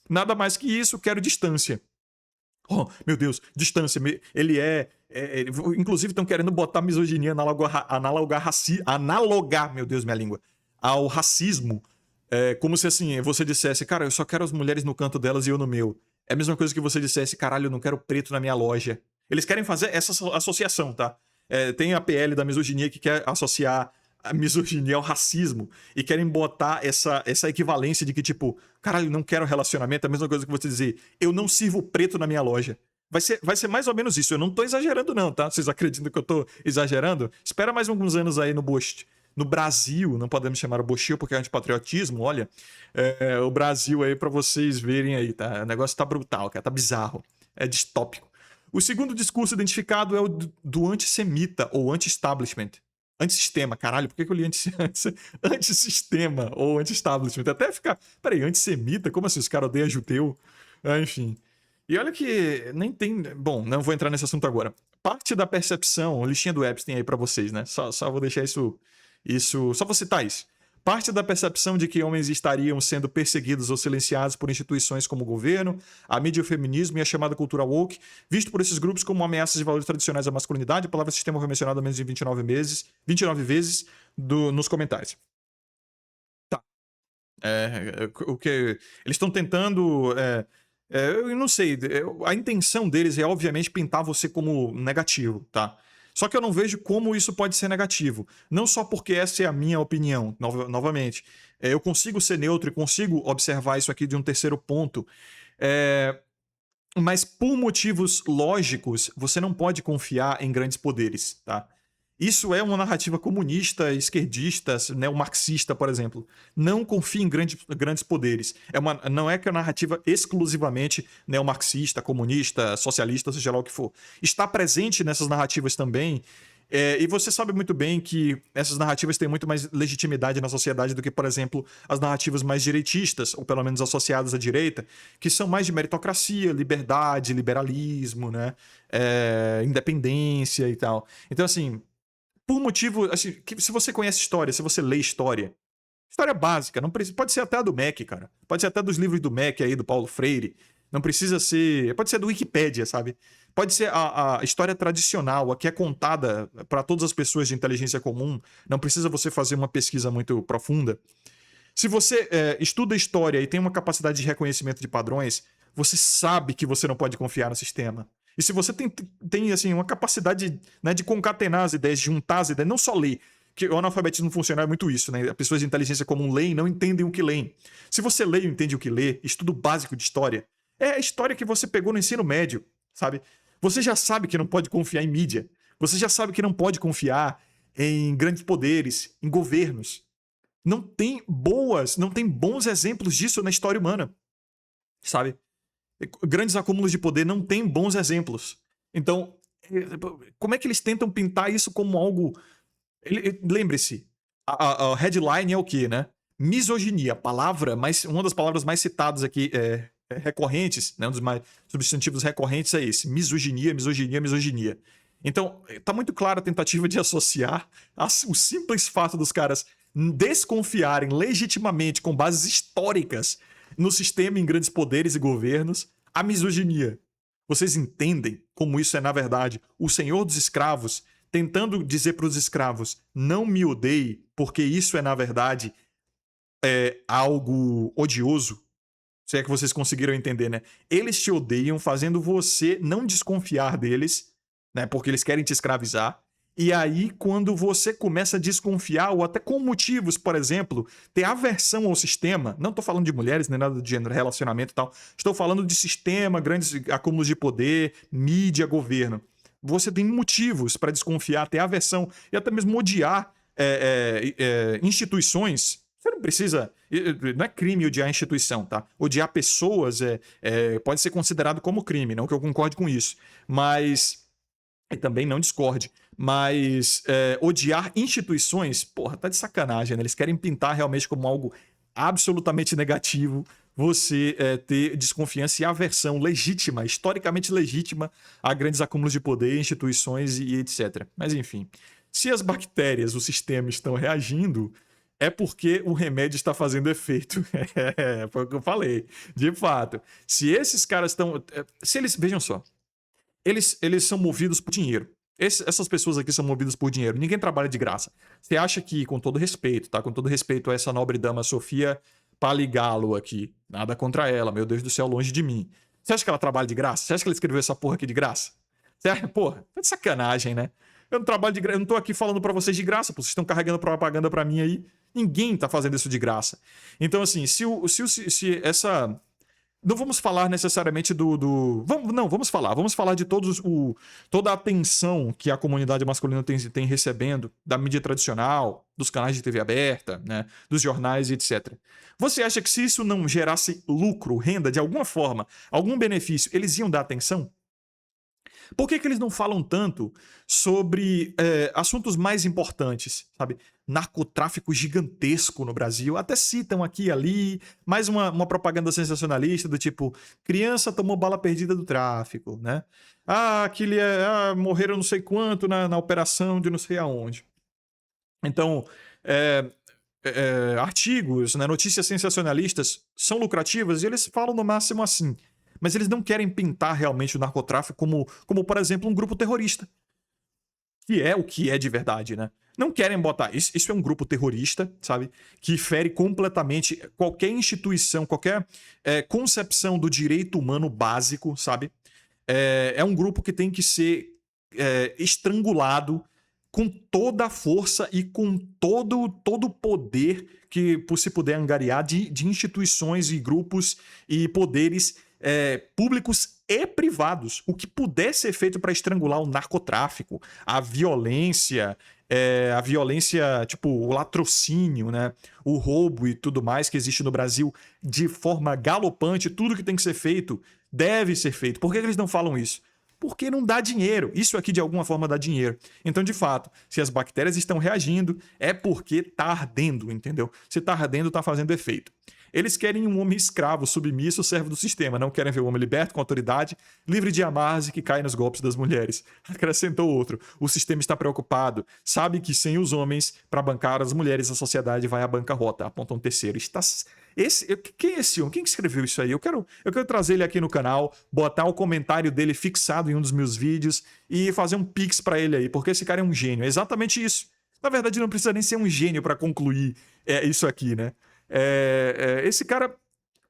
Nada mais que isso, quero distância. Oh, meu Deus, distância. Inclusive estão querendo botar misoginia analogar, meu Deus, minha língua, ao racismo. Como se assim, você dissesse, cara, eu só quero as mulheres no canto delas e eu no meu. É a mesma coisa que você dissesse, caralho, eu não quero preto na minha loja. Eles querem fazer essa associação, tá? Tem a PL da misoginia que quer associar a misoginia ao racismo e querem botar essa equivalência de que, tipo, caralho, não quero relacionamento, é a mesma coisa que você dizer, eu não sirvo preto na minha loja. Vai ser mais ou menos isso. Eu não tô exagerando, não, tá? Vocês acreditam que eu tô exagerando? Espera mais alguns anos aí no Brasil, não podemos chamar o Bochil porque é antipatriotismo, olha. O Brasil aí pra vocês verem aí, tá? O negócio tá brutal, cara, tá bizarro. É distópico. O segundo discurso identificado é o do antissemita ou anti-establishment. Antissistema, caralho, por que eu li antissistema ou anti-establishment? Até ficar. Peraí, antissemita? Como assim? Os caras odeiam judeu? Enfim. E olha que nem tem. Bom, não vou entrar nesse assunto agora. Parte da percepção, listinha do Epstein aí pra vocês, né? Só vou deixar isso. Só vou citar isso. Parte da percepção de que homens estariam sendo perseguidos ou silenciados por instituições como o governo, a mídia e o feminismo e a chamada cultura woke, visto por esses grupos como ameaças de valores tradicionais à masculinidade. A palavra sistema foi mencionada menos de 29 vezes nos comentários. Tá. O que eles estão tentando. Eu não sei. A intenção deles é, obviamente, pintar você como negativo, tá? Só que eu não vejo como isso pode ser negativo. Não só porque essa é a minha opinião, novamente. Eu consigo ser neutro e consigo observar isso aqui de um terceiro ponto. Mas por motivos lógicos, você não pode confiar em grandes poderes, tá? Isso é uma narrativa comunista, esquerdista, neomarxista, por exemplo. Não confie em grandes poderes. Não é que a narrativa exclusivamente neomarxista, comunista, socialista, seja lá o que for. Está presente nessas narrativas também. E você sabe muito bem que essas narrativas têm muito mais legitimidade na sociedade do que, por exemplo, as narrativas mais direitistas, ou pelo menos associadas à direita, que são mais de meritocracia, liberdade, liberalismo, né? Independência e tal. Então, assim, por motivo, assim, que se você conhece história, se você lê história básica, não precisa, pode ser até a do Mac, cara. Pode ser até dos livros do Mac aí, do Paulo Freire. Não precisa ser, pode ser do Wikipédia, sabe? Pode ser a história tradicional, a que é contada para todas as pessoas de inteligência comum. Não precisa você fazer uma pesquisa muito profunda. Se você estuda história e tem uma capacidade de reconhecimento de padrões, você sabe que você não pode confiar no sistema. E se você tem assim, uma capacidade, né, de concatenar as ideias, de juntar as ideias, não só ler, que o analfabetismo funcional é muito isso, né? As pessoas de inteligência comum leem e não entendem o que leem. Se você lê e entende o que lê, estudo básico de história, é a história que você pegou no ensino médio, sabe? Você já sabe que não pode confiar em mídia. Você já sabe que não pode confiar em grandes poderes, em governos. Não tem bons exemplos disso na história humana, sabe? Grandes acúmulos de poder não têm bons exemplos. Então, como é que eles tentam pintar isso como algo... Lembre-se, a headline é o quê, né? Misoginia, uma das palavras mais citadas aqui, recorrentes, né? Um dos mais substantivos recorrentes é esse: misoginia, misoginia, misoginia. Então, tá muito clara a tentativa de associar o simples fato dos caras desconfiarem legitimamente, com bases históricas, no sistema em grandes poderes e governos, a misoginia. Vocês entendem como isso é, na verdade, o senhor dos escravos tentando dizer para os escravos: não me odeie, porque isso é, na verdade, algo odioso? Se é que vocês conseguiram entender, né? Eles te odeiam, fazendo você não desconfiar deles, né? Porque eles querem te escravizar. E aí, quando você começa a desconfiar, ou até com motivos, por exemplo, ter aversão ao sistema, não estou falando de mulheres, nem nada do gênero, relacionamento e tal, estou falando de sistema, grandes acúmulos de poder, mídia, governo. Você tem motivos para desconfiar, ter aversão e até mesmo odiar instituições. Você não precisa... Não é crime odiar instituição, tá? Odiar pessoas pode ser considerado como crime, não que eu concorde com isso. Mas... E também não discorde. Mas odiar instituições, porra, tá de sacanagem, né? Eles querem pintar realmente como algo absolutamente negativo você ter desconfiança e aversão legítima, historicamente legítima, a grandes acúmulos de poder, instituições e etc. Mas enfim, se as bactérias, o sistema estão reagindo, é porque o remédio está fazendo efeito. Foi o que eu falei. De fato. Se esses caras estão... Vejam só. Eles são movidos por dinheiro. Essas pessoas aqui são movidas por dinheiro. Ninguém trabalha de graça. Você acha que, com todo respeito, tá? Com todo respeito a essa nobre dama Sofia Paligalo aqui. Nada contra ela, meu Deus do céu, longe de mim. Você acha que ela trabalha de graça? Você acha que ela escreveu essa porra aqui de graça? Você acha? Porra, tá de sacanagem, né? Eu não trabalho de graça, eu não tô aqui falando pra vocês de graça, pô, vocês estão carregando propaganda pra mim aí. Ninguém tá fazendo isso de graça. Então, assim, se essa. Não vamos falar necessariamente vamos falar de toda a atenção que a comunidade masculina tem recebendo da mídia tradicional, dos canais de TV aberta, né, dos jornais e etc. Você acha que se isso não gerasse lucro, renda, de alguma forma, algum benefício, eles iam dar atenção? Por que eles não falam tanto sobre assuntos mais importantes, sabe? Narcotráfico gigantesco no Brasil. Até citam aqui e ali, mais uma propaganda sensacionalista do tipo: criança tomou bala perdida do tráfico, né? Morreram não sei quanto na operação de não sei aonde. Então, é, artigos, né, notícias sensacionalistas são lucrativas e eles falam no máximo assim. Mas eles não querem pintar realmente o narcotráfico como, por exemplo, um grupo terrorista. Que é o que é de verdade, né? Não querem botar. Isso é um grupo terrorista, sabe? Que fere completamente qualquer instituição, qualquer concepção do direito humano básico, sabe? É um grupo que tem que ser estrangulado com toda a força e com todo o poder que se puder angariar de instituições e grupos e poderes públicos e privados. O que puder ser feito para estrangular o narcotráfico, a violência, tipo o latrocínio, né? O roubo e tudo mais que existe no Brasil de forma galopante, tudo que tem que ser feito deve ser feito. Por que eles não falam isso? Porque não dá dinheiro. Isso aqui de alguma forma dá dinheiro. Então, de fato, se as bactérias estão reagindo, é porque tá ardendo, entendeu? Se tá ardendo, tá fazendo efeito. Eles querem um homem escravo, submisso, servo do sistema. Não querem ver o homem liberto, com autoridade, livre de amarras e que cai nos golpes das mulheres. Acrescentou outro. O sistema está preocupado. Sabe que sem os homens, para bancar as mulheres, a sociedade vai à bancarrota. Aponta um terceiro. Quem é esse homem? Quem escreveu isso aí? Eu quero trazer ele aqui no canal, botar o comentário dele fixado em um dos meus vídeos e fazer um pix para ele aí, porque esse cara é um gênio. É exatamente isso. Na verdade, não precisa nem ser um gênio para concluir isso aqui, né? Esse cara,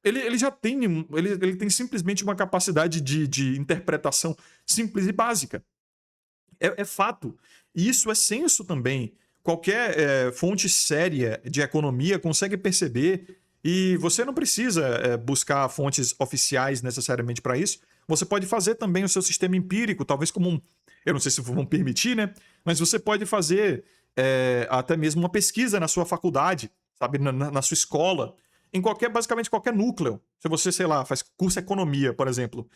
ele já tem, ele tem simplesmente uma capacidade de interpretação simples e básica. É fato. E isso é senso também. Qualquer fonte séria de economia consegue perceber. E você não precisa buscar fontes oficiais necessariamente para isso. Você pode fazer também o seu sistema empírico, talvez como eu não sei se vão permitir, né? Mas você pode fazer até mesmo uma pesquisa na sua faculdade, sabe? Na sua escola, basicamente qualquer núcleo. Se você, sei lá, faz curso de economia, por exemplo.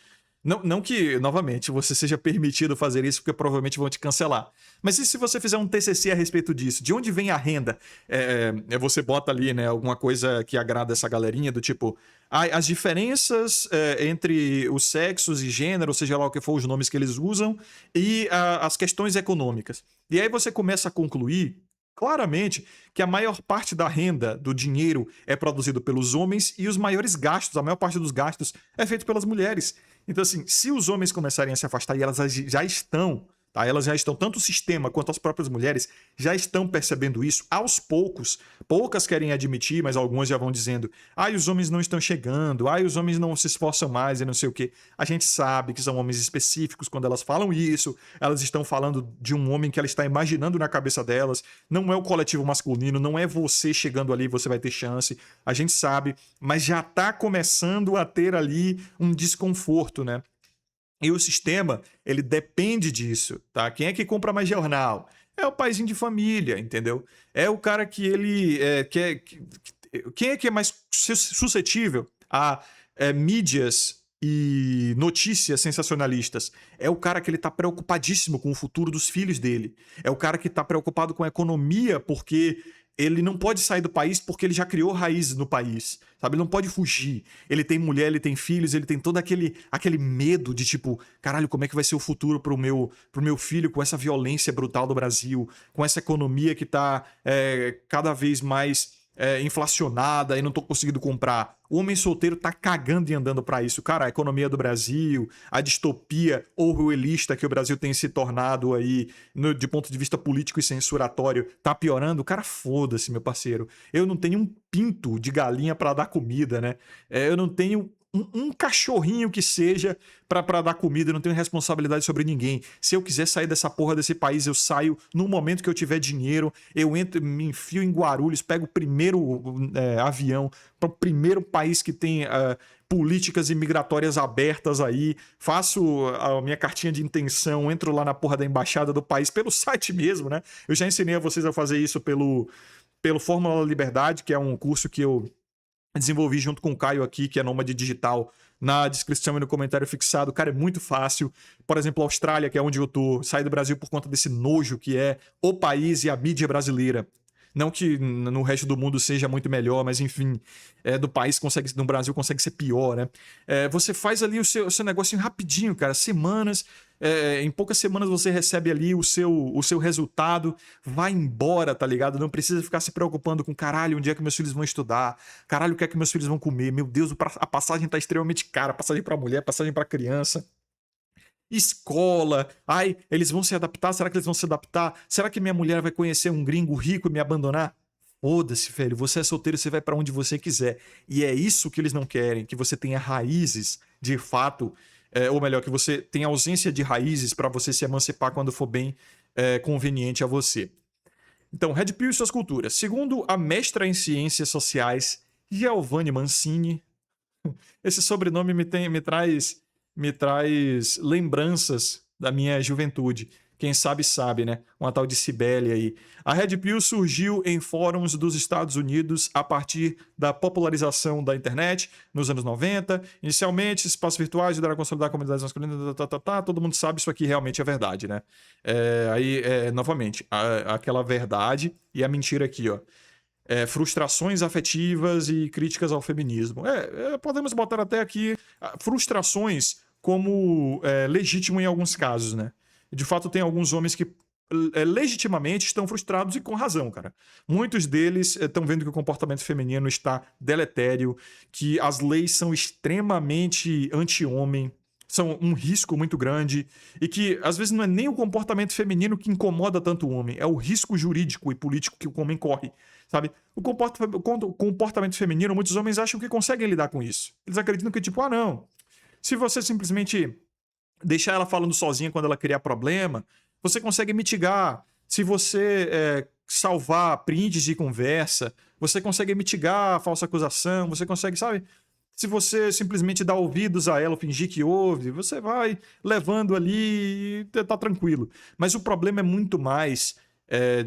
Não que, novamente, você seja permitido fazer isso, porque provavelmente vão te cancelar. Mas e se você fizer um TCC a respeito disso? De onde vem a renda? Você bota ali, né, alguma coisa que agrada essa galerinha, do tipo... as diferenças entre os sexos e gênero, seja lá o que for os nomes que eles usam, e as questões econômicas. E aí você começa a concluir claramente que a maior parte da renda, do dinheiro, é produzido pelos homens e os maiores gastos, a maior parte dos gastos, é feito pelas mulheres. Então, assim, se os homens começarem a se afastar, e elas já estão, tá? Elas já estão, tanto o sistema quanto as próprias mulheres, já estão percebendo isso aos poucos. Poucas querem admitir, mas algumas já vão dizendo: os homens não estão chegando, os homens não se esforçam mais e não sei o quê. A gente sabe que são homens específicos quando elas falam isso, elas estão falando de um homem que ela está imaginando na cabeça delas, não é o coletivo masculino, não é você chegando ali, você vai ter chance. A gente sabe, mas já está começando a ter ali um desconforto, né? E o sistema, ele depende disso, tá? Quem é que compra mais jornal? É o paizinho de família, entendeu? É o cara que ele quem é que é mais suscetível a mídias e notícias sensacionalistas? É o cara que ele tá preocupadíssimo com o futuro dos filhos dele. É o cara que tá preocupado com a economia porque ele não pode sair do país porque ele já criou raízes no país, sabe? Ele não pode fugir. Ele tem mulher, ele tem filhos, ele tem todo aquele medo de tipo, caralho, como é que vai ser o futuro pro meu filho com essa violência brutal do Brasil, com essa economia que tá cada vez mais inflacionada e não tô conseguindo comprar. O homem solteiro tá cagando e andando pra isso. Cara, a economia do Brasil, a distopia orwellista que o Brasil tem se tornado aí, de ponto de vista político e censuratório, tá piorando. Cara, foda-se, meu parceiro. Eu não tenho um pinto de galinha pra dar comida, né? Eu não tenho um cachorrinho que seja pra dar comida, eu não tenho responsabilidade sobre ninguém. Se eu quiser sair dessa porra desse país, eu saio no momento que eu tiver dinheiro, eu entro, me enfio em Guarulhos, pego o primeiro avião para o primeiro país que tem políticas imigratórias abertas aí, faço a minha cartinha de intenção, entro lá na porra da embaixada do país, pelo site mesmo, né? Eu já ensinei a vocês a fazer isso pelo Fórmula Liberdade, que é um curso que eu desenvolvi junto com o Caio aqui, que é nômade digital, na descrição e no comentário fixado. Cara, é muito fácil. Por exemplo, a Austrália, que é onde eu tô, saí do Brasil por conta desse nojo que é o país e a mídia brasileira. Não que no resto do mundo seja muito melhor, mas enfim, do país consegue, no Brasil consegue ser pior, né? Você faz ali o seu negocinho rapidinho, cara, semanas, em poucas semanas você recebe ali o seu resultado, vai embora, tá ligado? Não precisa ficar se preocupando com caralho, onde é que meus filhos vão estudar, caralho, o que é que meus filhos vão comer, meu Deus, a passagem tá extremamente cara, passagem pra mulher, passagem pra criança. Escola, ai, eles vão se adaptar? Será que eles vão se adaptar? Será que minha mulher vai conhecer um gringo rico e me abandonar? Foda-se, velho, você é solteiro, você vai pra onde você quiser. E é isso que eles não querem, que você tenha raízes, de fato, ou melhor, que você tenha ausência de raízes pra você se emancipar quando for bem conveniente a você. Então, Red Pill e suas culturas. Segundo a mestra em ciências sociais, Giovanni Mancini, esse sobrenome me traz lembranças da minha juventude. Quem sabe, sabe, né? Uma tal de Cibele aí. A Red Pill surgiu em fóruns dos Estados Unidos a partir da popularização da internet nos anos 90. Inicialmente, espaços virtuais ajudaram a consolidar comunidades masculinas. Todo mundo sabe, isso aqui realmente é verdade, né? Novamente, aquela verdade e a mentira aqui, ó. Frustrações afetivas e críticas ao feminismo. Podemos botar até aqui frustrações como legítimo em alguns casos, né? De fato, tem alguns homens que legitimamente estão frustrados e com razão, cara. Muitos deles estão vendo que o comportamento feminino está deletério, que as leis são extremamente anti-homem, são um risco muito grande e que às vezes não é nem o comportamento feminino que incomoda tanto o homem, é o risco jurídico e político que o homem corre, sabe? O comportamento feminino, muitos homens acham que conseguem lidar com isso. Eles acreditam que tipo, não, se você simplesmente deixar ela falando sozinha quando ela criar problema, você consegue mitigar. Se você salvar prints de conversa, você consegue mitigar a falsa acusação, você consegue, sabe? Se você simplesmente dá ouvidos a ela, fingir que ouve, você vai levando ali e tá tranquilo. Mas o problema é muito mais,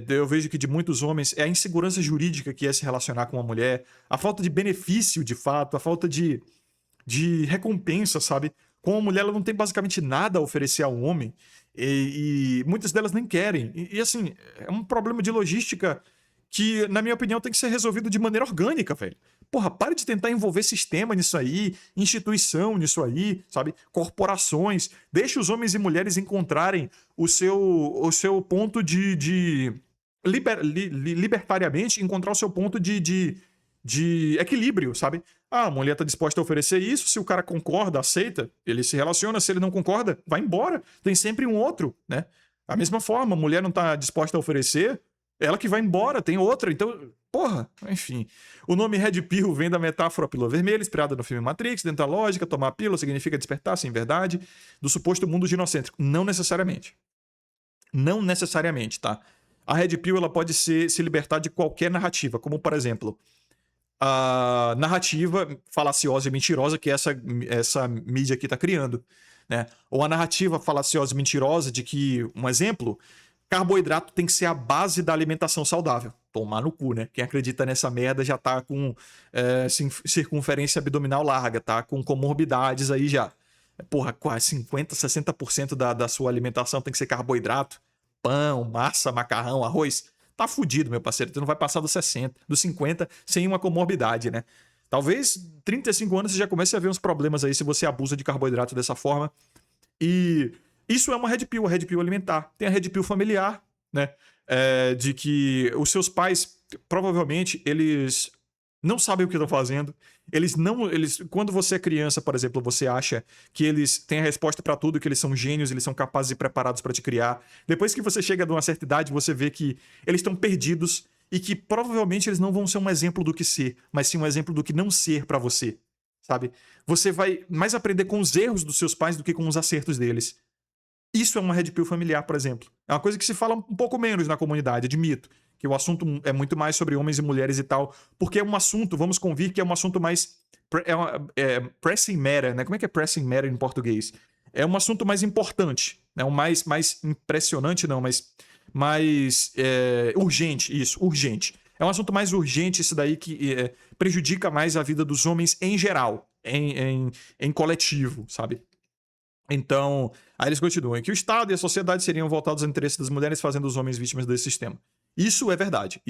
eu vejo que de muitos homens, é a insegurança jurídica que é se relacionar com uma mulher, a falta de benefício de fato, a falta de recompensa, sabe? Com a mulher ela não tem basicamente nada a oferecer ao homem e muitas delas nem querem. Assim, é um problema de logística que, na minha opinião, tem que ser resolvido de maneira orgânica, velho. Porra, pare de tentar envolver sistema nisso aí, instituição nisso aí, sabe? Corporações. Deixe os homens e mulheres encontrarem o seu ponto libertariamente, encontrar o seu ponto de equilíbrio, sabe? A mulher tá disposta a oferecer isso, se o cara concorda, aceita, ele se relaciona, se ele não concorda, vai embora. Tem sempre um outro, né? Da mesma forma, a mulher não tá disposta a oferecer, ela que vai embora, tem outra. Então, porra, enfim. O nome Red Pill vem da metáfora pílula vermelha, inspirada no filme Matrix. Dentro da lógica, tomar a pílula significa despertar, sim, verdade, do suposto mundo ginocêntrico. Não necessariamente. Não necessariamente, tá? A Red Pill ela pode se libertar de qualquer narrativa, como, por exemplo, a narrativa falaciosa e mentirosa que essa mídia aqui tá criando, né? Ou a narrativa falaciosa e mentirosa de que, um exemplo, carboidrato tem que ser a base da alimentação saudável. Tomar no cu, né? Quem acredita nessa merda já tá com circunferência abdominal larga, tá com comorbidades aí já. Porra, quase 50, 60% da sua alimentação tem que ser carboidrato. Pão, massa, macarrão, arroz. Tá fudido, meu parceiro. Tu não vai passar dos 60, dos 50 sem uma comorbidade, né? Talvez 35 anos você já comece a ver uns problemas aí se você abusa de carboidrato dessa forma. E isso é uma Red Pill, a Red Pill alimentar. Tem a Red Pill familiar, né? De que os seus pais, provavelmente, eles não sabem o que estão fazendo. Quando você é criança, por exemplo, você acha que eles têm a resposta para tudo, que eles são gênios, eles são capazes e preparados para te criar. Depois que você chega a uma certa idade, você vê que eles estão perdidos e que provavelmente eles não vão ser um exemplo do que ser, mas sim um exemplo do que não ser para você. sabe? Você vai mais aprender com os erros dos seus pais do que com os acertos deles. Isso é uma red pill familiar, por exemplo. É uma coisa que se fala um pouco menos na comunidade, admito. Que o assunto é muito mais sobre homens e mulheres e tal. Porque é um assunto, vamos convir, que é um assunto mais. Pressing matter, né? Como é que é pressing matter em português? É um assunto mais importante. Né? Mais impressionante, não, mas mais urgente. Isso, urgente. É um assunto mais urgente, isso daí que prejudica mais a vida dos homens em geral, em coletivo, sabe? Então, aí eles continuam que o Estado e a sociedade seriam voltados ao interesse das mulheres, fazendo os homens vítimas desse sistema. Isso é verdade,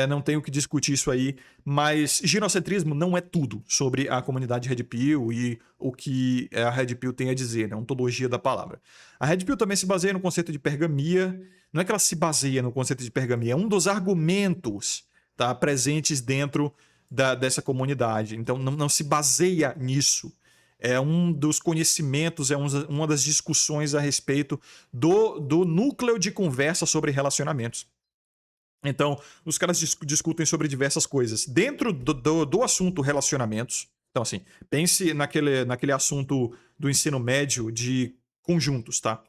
não tenho que discutir isso aí, mas ginocentrismo não é tudo sobre a comunidade Red Pill e o que a Red Pill tem a dizer, né? A ontologia da palavra. A Red Pill também se baseia no conceito de pergamia, não é que ela se baseia no conceito de pergamia, é um dos argumentos, tá, presentes dentro dessa comunidade, então não se baseia nisso. É um dos conhecimentos, uma das discussões a respeito do núcleo de conversa sobre relacionamentos. Então, os caras discutem sobre diversas coisas. Dentro do assunto relacionamentos, então assim, pense naquele assunto do ensino médio de conjuntos, tá?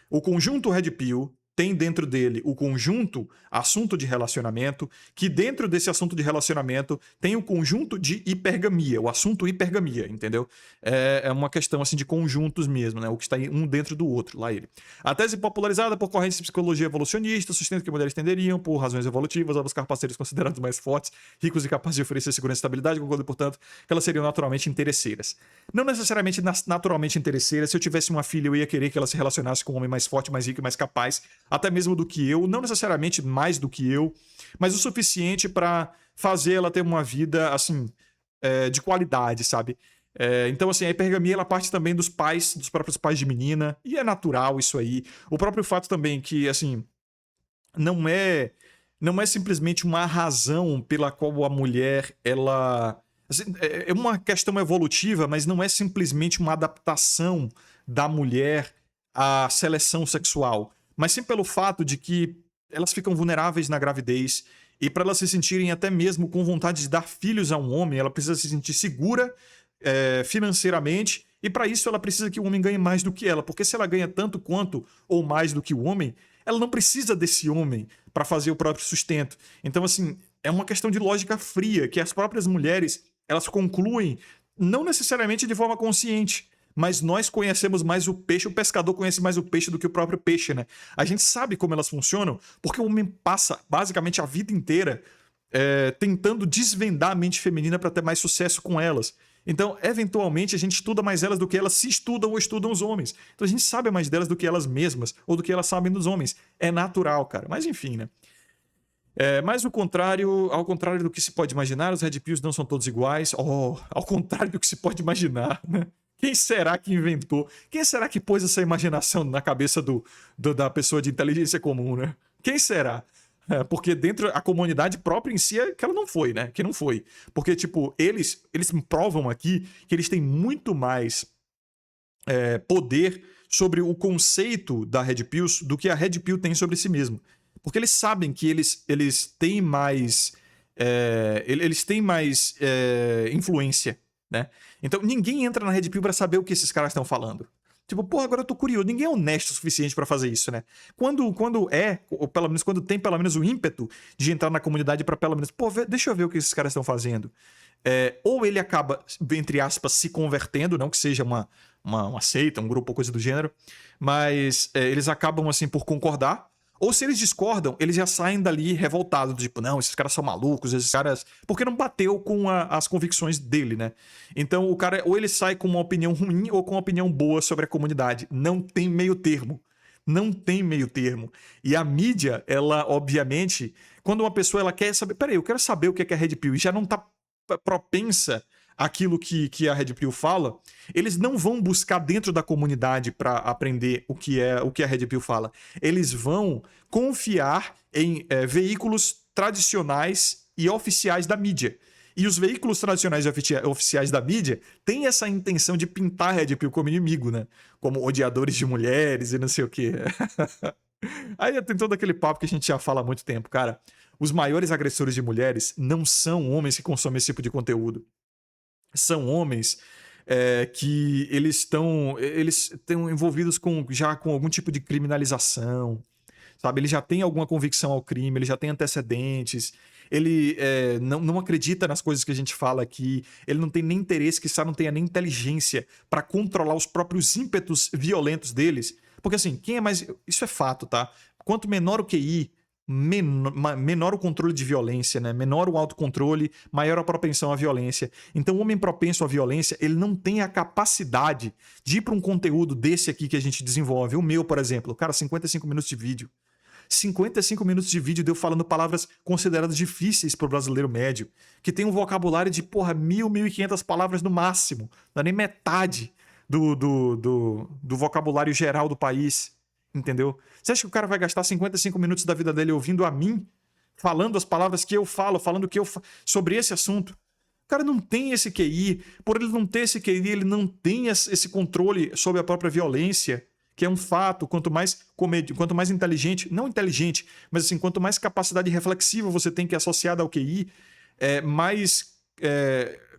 O conjunto Red Pill tem dentro dele o conjunto assunto de relacionamento, que dentro desse assunto de relacionamento tem o conjunto de hipergamia, o assunto hipergamia, entendeu? É uma questão assim de conjuntos mesmo, né? O que está um dentro do outro, lá ele. A tese popularizada por correntes de psicologia evolucionista sustenta que mulheres tenderiam, por razões evolutivas, a buscar parceiros considerados mais fortes, ricos e capazes de oferecer segurança e estabilidade, concordo, portanto, que elas seriam naturalmente interesseiras. Não necessariamente naturalmente interesseiras. Se eu tivesse uma filha, eu ia querer que ela se relacionasse com um homem mais forte, mais rico e mais capaz, até mesmo do que eu, não necessariamente mais do que eu, mas o suficiente para fazer ela ter uma vida, assim, de qualidade, sabe? Então, assim, a hipergamia, ela parte também dos pais, dos próprios pais de menina, e é natural isso aí. O próprio fato também que, assim, não é simplesmente uma razão pela qual a mulher, ela... Assim, é uma questão evolutiva, mas não é simplesmente uma adaptação da mulher à seleção sexual, mas sim pelo fato de que elas ficam vulneráveis na gravidez e para elas se sentirem até mesmo com vontade de dar filhos a um homem, ela precisa se sentir segura financeiramente e para isso ela precisa que o homem ganhe mais do que ela, porque se ela ganha tanto quanto ou mais do que o homem, ela não precisa desse homem para fazer o próprio sustento. Então, assim, é uma questão de lógica fria que as próprias mulheres elas concluem, não necessariamente de forma consciente, mas nós conhecemos mais o peixe, o pescador conhece mais o peixe do que o próprio peixe, né? A gente sabe como elas funcionam, porque o homem passa basicamente a vida inteira tentando desvendar a mente feminina para ter mais sucesso com elas. Então, eventualmente, a gente estuda mais elas do que elas se estudam ou estudam os homens. Então, a gente sabe mais delas do que elas mesmas, ou do que elas sabem dos homens. É natural, cara. Mas, enfim, né? Mas ao contrário do que se pode imaginar, os Red Pills não são todos iguais. Oh, ao contrário do que se pode imaginar, né? Quem será que inventou? Quem será que pôs essa imaginação na cabeça da pessoa de inteligência comum, né? Quem será? Porque dentro a comunidade própria em si que ela não foi, né? Que não foi. Porque, tipo, eles provam aqui que eles têm muito mais poder sobre o conceito da Red Pill do que a Red Pill tem sobre si mesmo. Porque eles sabem que eles têm mais influência, né? Então ninguém entra na Red Pill pra saber o que esses caras estão falando. Tipo, porra, agora eu tô curioso. Ninguém é honesto o suficiente pra fazer isso, né? Ou pelo menos quando tem pelo menos o ímpeto de entrar na comunidade pra pelo menos, pô, deixa eu ver o que esses caras estão fazendo. Ou ele acaba, entre aspas, se convertendo, não que seja uma seita, um grupo ou coisa do gênero, mas eles acabam, assim, por concordar. Ou se eles discordam, eles já saem dali revoltados, tipo, não, esses caras são malucos, esses caras... Porque não bateu com as convicções dele, né? Então o cara, ou ele sai com uma opinião ruim ou com uma opinião boa sobre a comunidade. Não tem meio termo. Não tem meio termo. E a mídia, ela, obviamente, quando uma pessoa ela quer saber... Peraí, eu quero saber o que é Red Pill e já não tá propensa aquilo que a Red Pill fala, eles não vão buscar dentro da comunidade para aprender o que a Red Pill fala. Eles vão confiar em veículos tradicionais e oficiais da mídia. E os veículos tradicionais e oficiais da mídia têm essa intenção de pintar a Red Pill como inimigo, né? Como odiadores de mulheres e não sei o quê. Aí tem todo aquele papo que a gente já fala há muito tempo, cara. Os maiores agressores de mulheres não são homens que consomem esse tipo de conteúdo. são homens que eles estão envolvidos já com algum tipo de criminalização, sabe? Ele já tem alguma convicção ao crime, ele já tem antecedentes, ele não acredita nas coisas que a gente fala aqui, ele não tem nem interesse, quiçá não tenha nem inteligência para controlar os próprios ímpetos violentos deles. Porque assim, quem é mais. Isso é fato, tá? Quanto menor o QI, menor o controle de violência, né? Menor o autocontrole, maior a propensão à violência. Então, o homem propenso à violência, ele não tem a capacidade de ir para um conteúdo desse aqui que a gente desenvolve. O meu, por exemplo, cara, 55 minutos de vídeo. 55 minutos de vídeo deu falando palavras consideradas difíceis para o brasileiro médio, que tem um vocabulário de, 1.500 palavras no máximo, não é nem metade do vocabulário geral do país, entendeu? Você acha que o cara vai gastar 55 minutos da vida dele ouvindo a mim, falando as palavras que eu falo, falando o que eu sobre esse assunto? O cara não tem esse QI, por ele não ter esse QI, ele não tem esse controle sobre a própria violência, que é um fato. Quanto mais inteligente, não inteligente, mas assim, quanto mais capacidade reflexiva você tem, que é associada ao QI, mais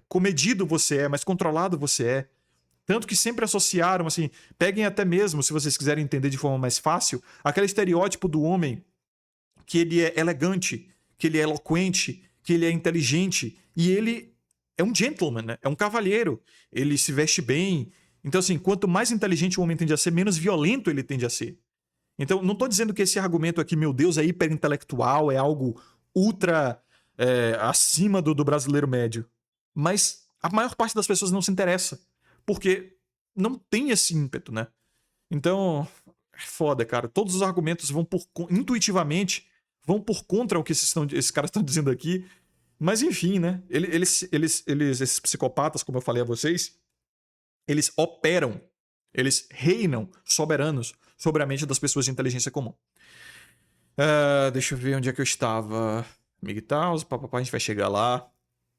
comedido você é, mais controlado você é. Tanto que sempre associaram, assim, peguem até mesmo, se vocês quiserem entender de forma mais fácil, aquele estereótipo do homem que ele é elegante, que ele é eloquente, que ele é inteligente, e ele é um gentleman, né? É um cavalheiro, ele se veste bem. Então, assim, quanto mais inteligente o homem tende a ser, menos violento ele tende a ser. Então, não estou dizendo que esse argumento aqui, meu Deus, é hiperintelectual, é algo ultra acima do brasileiro médio. Mas a maior parte das pessoas não se interessa, porque não tem esse ímpeto, né? Então, é foda, cara. Todos os argumentos intuitivamente, vão por contra o que esses caras estão dizendo aqui. Mas enfim, né? Esses psicopatas, como eu falei a vocês, eles operam, eles reinam soberanos sobre a mente das pessoas de inteligência comum. Deixa eu ver onde é que eu estava. Migtaus, papapá, a gente vai chegar lá.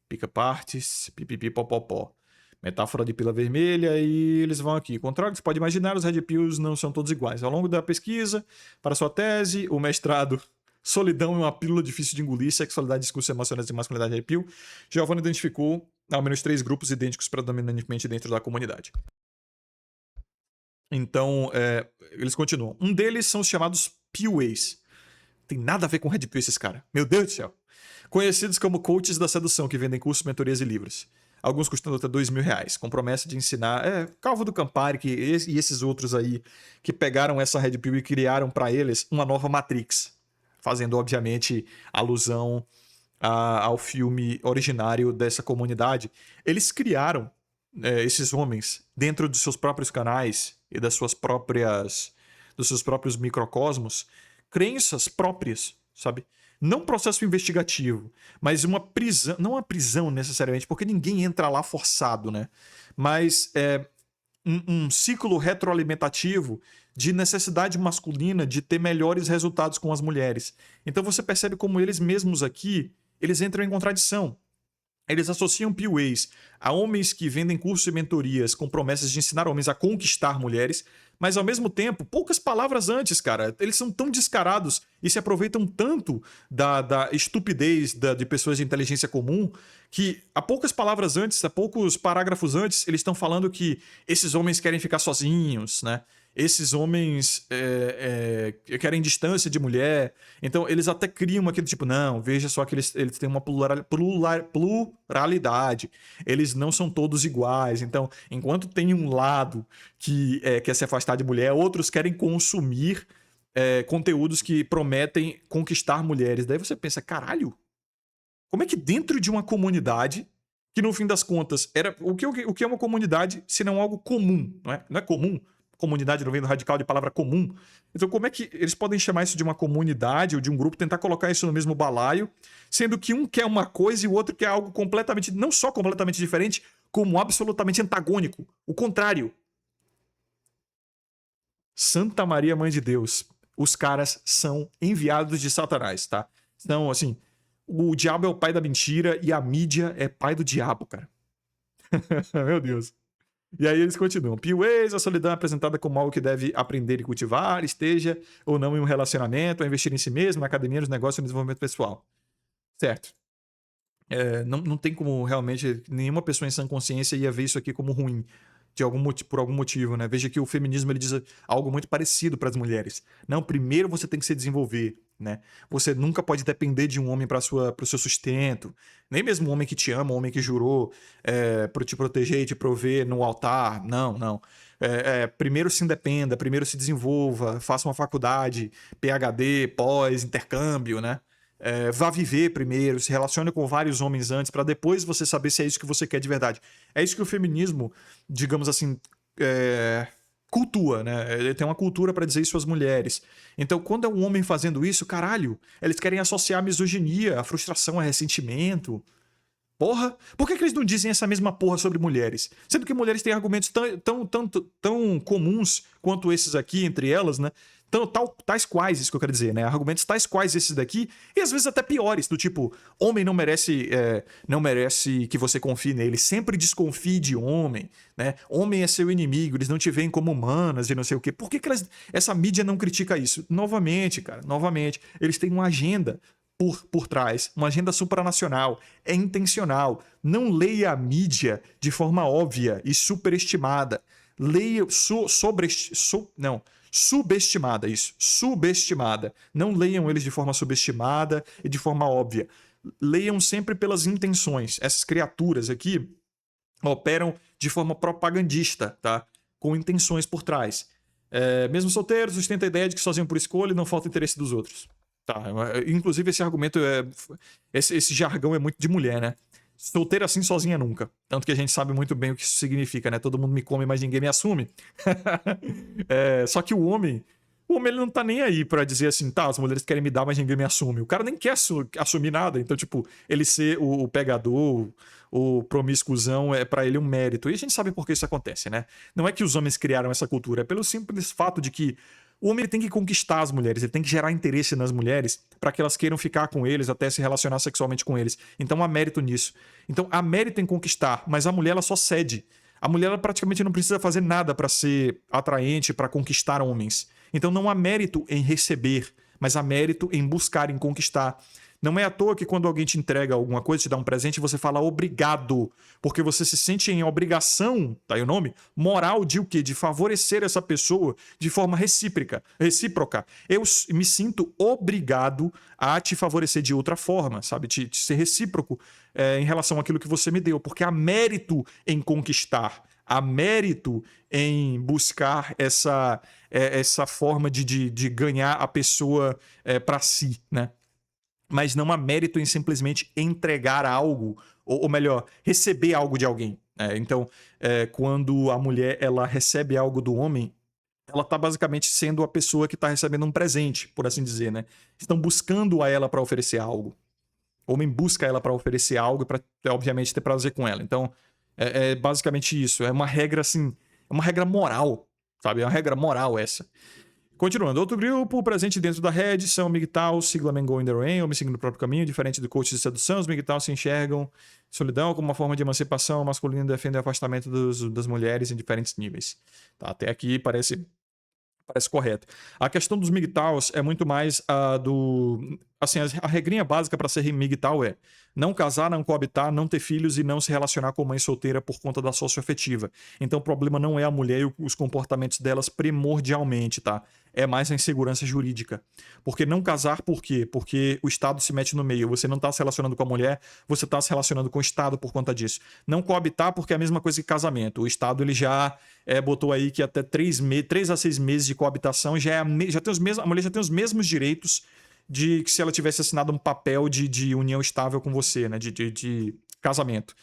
Pica partes, pipipi, popopó. Metáfora de pila vermelha, e eles vão aqui. Contrário que você pode imaginar, os Red Pills não são todos iguais. Ao longo da pesquisa, para sua tese, o mestrado Solidão é uma pílula difícil de engolir, sexualidade, discursos emocionais e masculinidade Red Pill, Giovanni identificou ao menos 3 grupos idênticos predominantemente dentro da comunidade. Então, eles continuam. Um deles são os chamados Pillways. Tem nada a ver com Red Pill esses caras. Meu Deus do céu. Conhecidos como coaches da sedução, que vendem cursos, mentorias e livros. Alguns custando até R$2.000, com promessa de ensinar. Calvo do Campari e esses outros aí que pegaram essa Red Pill e criaram para eles uma nova Matrix. Fazendo, obviamente, alusão ao filme originário dessa comunidade. Eles criaram esses homens dentro dos seus próprios canais e dos seus próprios microcosmos, crenças próprias, sabe? Não processo investigativo, mas uma prisão, não uma prisão necessariamente, porque ninguém entra lá forçado, né? Mas um ciclo retroalimentativo de necessidade masculina de ter melhores resultados com as mulheres. Então você percebe como eles mesmos aqui, eles entram em contradição. Eles associam PWAs a homens que vendem cursos e mentorias com promessas de ensinar homens a conquistar mulheres, mas ao mesmo tempo, poucas palavras antes, cara, eles são tão descarados e se aproveitam tanto da estupidez de pessoas de inteligência comum que a poucas palavras antes, a poucos parágrafos antes, eles estão falando que esses homens querem ficar sozinhos, né? Esses homens querem distância de mulher. Então, eles até criam aquele tipo, não, veja só que eles têm uma pluralidade. Eles não são todos iguais. Então, enquanto tem um lado que quer se afastar de mulher, outros querem consumir conteúdos que prometem conquistar mulheres. Daí você pensa, caralho, como é que dentro de uma comunidade, que no fim das contas, o que é uma comunidade se não algo comum, não é? Não é comum? Comunidade não vem do radical de palavra comum. Então como é que eles podem chamar isso de uma comunidade ou de um grupo, tentar colocar isso no mesmo balaio, sendo que um quer uma coisa e o outro quer algo completamente, não só completamente diferente, como absolutamente antagônico. O contrário. Santa Maria, Mãe de Deus. Os caras são enviados de Satanás, tá? Então, assim, o diabo é o pai da mentira e a mídia é pai do diabo, cara. Meu Deus. E aí eles continuam. PWAs, a solidão é apresentada como algo que deve aprender e cultivar, esteja ou não em um relacionamento, a investir em si mesmo, na academia, nos negócios e no desenvolvimento pessoal. Certo. Não tem como realmente nenhuma pessoa em sã consciência ia ver isso aqui como ruim. Por algum motivo, né? Veja que o feminismo ele diz algo muito parecido para as mulheres. Não, primeiro você tem que se desenvolver, né? Você nunca pode depender de um homem para o seu sustento. Nem mesmo um homem que te ama, um homem que jurou para te proteger e te prover no altar. Não, não. Primeiro se independa, primeiro se desenvolva, faça uma faculdade, PhD, pós, intercâmbio, né? Vá viver primeiro, se relacione com vários homens antes, para depois você saber se é isso que você quer de verdade. É isso que o feminismo, digamos assim, cultua, né? Ele tem uma cultura para dizer isso às mulheres. Então, quando é um homem fazendo isso, caralho, eles querem associar a misoginia, a frustração, a ressentimento. Porra, por que eles não dizem essa mesma porra sobre mulheres? Sendo que mulheres têm argumentos tão comuns quanto esses aqui, entre elas, né? Tais quais, isso que eu quero dizer, né? Argumentos tais quais esses daqui, e às vezes até piores, do tipo, homem não merece que você confie nele, sempre desconfie de homem, né? Homem é seu inimigo, eles não te veem como humanas e não sei o quê. Por que essa mídia não critica isso? Novamente, cara, novamente, eles têm uma agenda por trás, uma agenda supranacional, é intencional. Não leia a mídia de forma óbvia e superestimada. Leia subestimada, isso, subestimada. Não leiam eles de forma subestimada e de forma óbvia. Leiam sempre pelas intenções. Essas criaturas aqui operam de forma propagandista, tá? Com intenções por trás. Mesmo solteiros, sustenta a ideia de que sozinho por escolha e não falta interesse dos outros. Tá, inclusive esse argumento esse jargão é muito de mulher, né? Solteira assim, sozinha nunca. Tanto que a gente sabe muito bem o que isso significa, né? Todo mundo me come, mas ninguém me assume. Só que o homem ele não tá nem aí pra dizer assim, tá, as mulheres querem me dar, mas ninguém me assume. O cara nem quer assumir nada. Então, tipo, ele ser o pegador, o promíscuozão, é pra ele um mérito. E a gente sabe por que isso acontece, né? Não é que os homens criaram essa cultura, é pelo simples fato de que o homem ele tem que conquistar as mulheres, ele tem que gerar interesse nas mulheres para que elas queiram ficar com eles, até se relacionar sexualmente com eles. Então há mérito nisso. Então há mérito em conquistar, mas a mulher ela só cede. A mulher ela praticamente não precisa fazer nada para ser atraente, para conquistar homens. Então não há mérito em receber, mas há mérito em buscar, em conquistar. Não é à toa que quando alguém te entrega alguma coisa, te dá um presente, você fala obrigado, porque você se sente em obrigação, tá aí o nome? Moral de o quê? De favorecer essa pessoa de forma recíproca. Eu me sinto obrigado a te favorecer de outra forma, sabe? De ser recíproco em relação àquilo que você me deu, porque há mérito em conquistar. Há mérito em buscar essa forma de ganhar a pessoa para si, né? Mas não há mérito em simplesmente entregar algo, ou melhor, receber algo de alguém. Então, quando a mulher ela recebe algo do homem, ela está basicamente sendo a pessoa que está recebendo um presente, por assim dizer, né? Estão buscando a ela para oferecer algo. O homem busca ela para oferecer algo e para, obviamente, ter prazer com ela. Então, é basicamente isso. É uma regra, assim, é uma regra moral, sabe? É uma regra moral essa. Continuando, outro grupo presente dentro da rede são MGTOW, sigla Men Go in the Rain, homem seguindo o próprio caminho, diferente do coach de sedução, os MGTOW se enxergam solidão como uma forma de emancipação masculina e defendem o afastamento das mulheres em diferentes níveis. Tá, até aqui parece correto. A questão dos MGTOWs é muito mais a do... Assim, a regrinha básica para ser MGTOW é não casar, não coabitar, não ter filhos e não se relacionar com mãe solteira por conta da socioafetiva. Então o problema não é a mulher e os comportamentos delas primordialmente, tá? É mais a insegurança jurídica. Porque não casar, por quê? Porque o Estado se mete no meio. Você não está se relacionando com a mulher, você está se relacionando com o Estado por conta disso. Não coabitar, porque é a mesma coisa que casamento. O Estado ele já botou aí que até 3 a 6 meses de coabitação já tem a mulher já tem os mesmos direitos de que se ela tivesse assinado um papel de união estável com você, né? De casamento.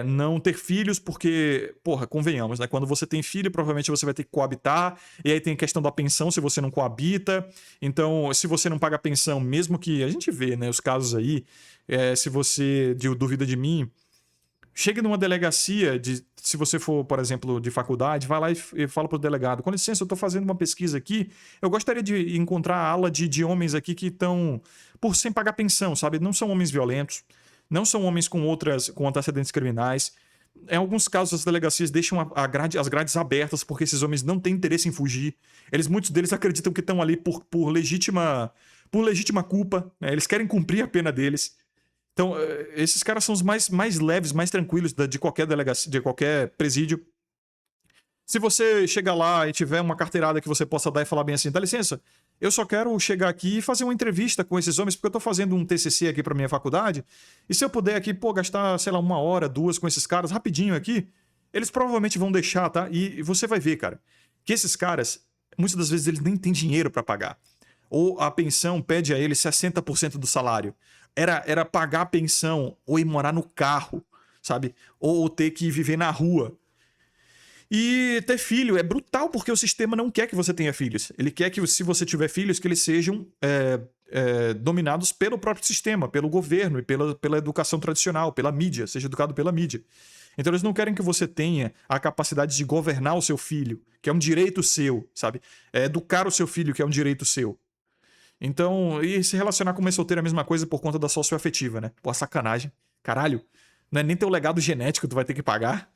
Não ter filhos, porque, porra, convenhamos, né? Quando você tem filho, provavelmente você vai ter que coabitar, e aí tem a questão da pensão se você não coabita. Então, se você não paga pensão, mesmo que a gente vê, né, os casos aí, se você duvida de mim, chega numa delegacia, se você for, por exemplo, de faculdade, vai lá e fala pro delegado: com licença, eu tô fazendo uma pesquisa aqui, eu gostaria de encontrar a ala de homens aqui que estão sem pagar pensão, sabe? Não são homens violentos, não são homens com antecedentes criminais. Em alguns casos, as delegacias deixam as grades abertas porque esses homens não têm interesse em fugir. Muitos deles acreditam que estão ali por legítima culpa, né? Eles querem cumprir a pena deles. Então, esses caras são os mais leves, mais tranquilos de qualquer delegacia, de qualquer presídio. Se você chegar lá e tiver uma carteirada que você possa dar e falar bem assim, dá licença, eu só quero chegar aqui e fazer uma entrevista com esses homens, porque eu tô fazendo um TCC aqui pra minha faculdade, e se eu puder aqui, pô, gastar, sei lá, 1 hora, 2 com esses caras, rapidinho aqui, eles provavelmente vão deixar, tá? E você vai ver, cara, que esses caras, muitas das vezes eles nem têm dinheiro pra pagar. Ou a pensão pede a eles 60% do salário. Era pagar a pensão, ou ir morar no carro, sabe? Ou ter que viver na rua. E ter filho é brutal porque o sistema não quer que você tenha filhos. Ele quer que, se você tiver filhos, que eles sejam dominados pelo próprio sistema, pelo governo e pela educação tradicional, pela mídia, seja educado pela mídia. Então eles não querem que você tenha a capacidade de governar o seu filho, que é um direito seu, sabe? Educar o seu filho, que é um direito seu. Então, e se relacionar com mãe solteira é a mesma coisa por conta da socioafetiva, né? Pô, sacanagem. Caralho, não é nem teu legado genético que tu vai ter que pagar.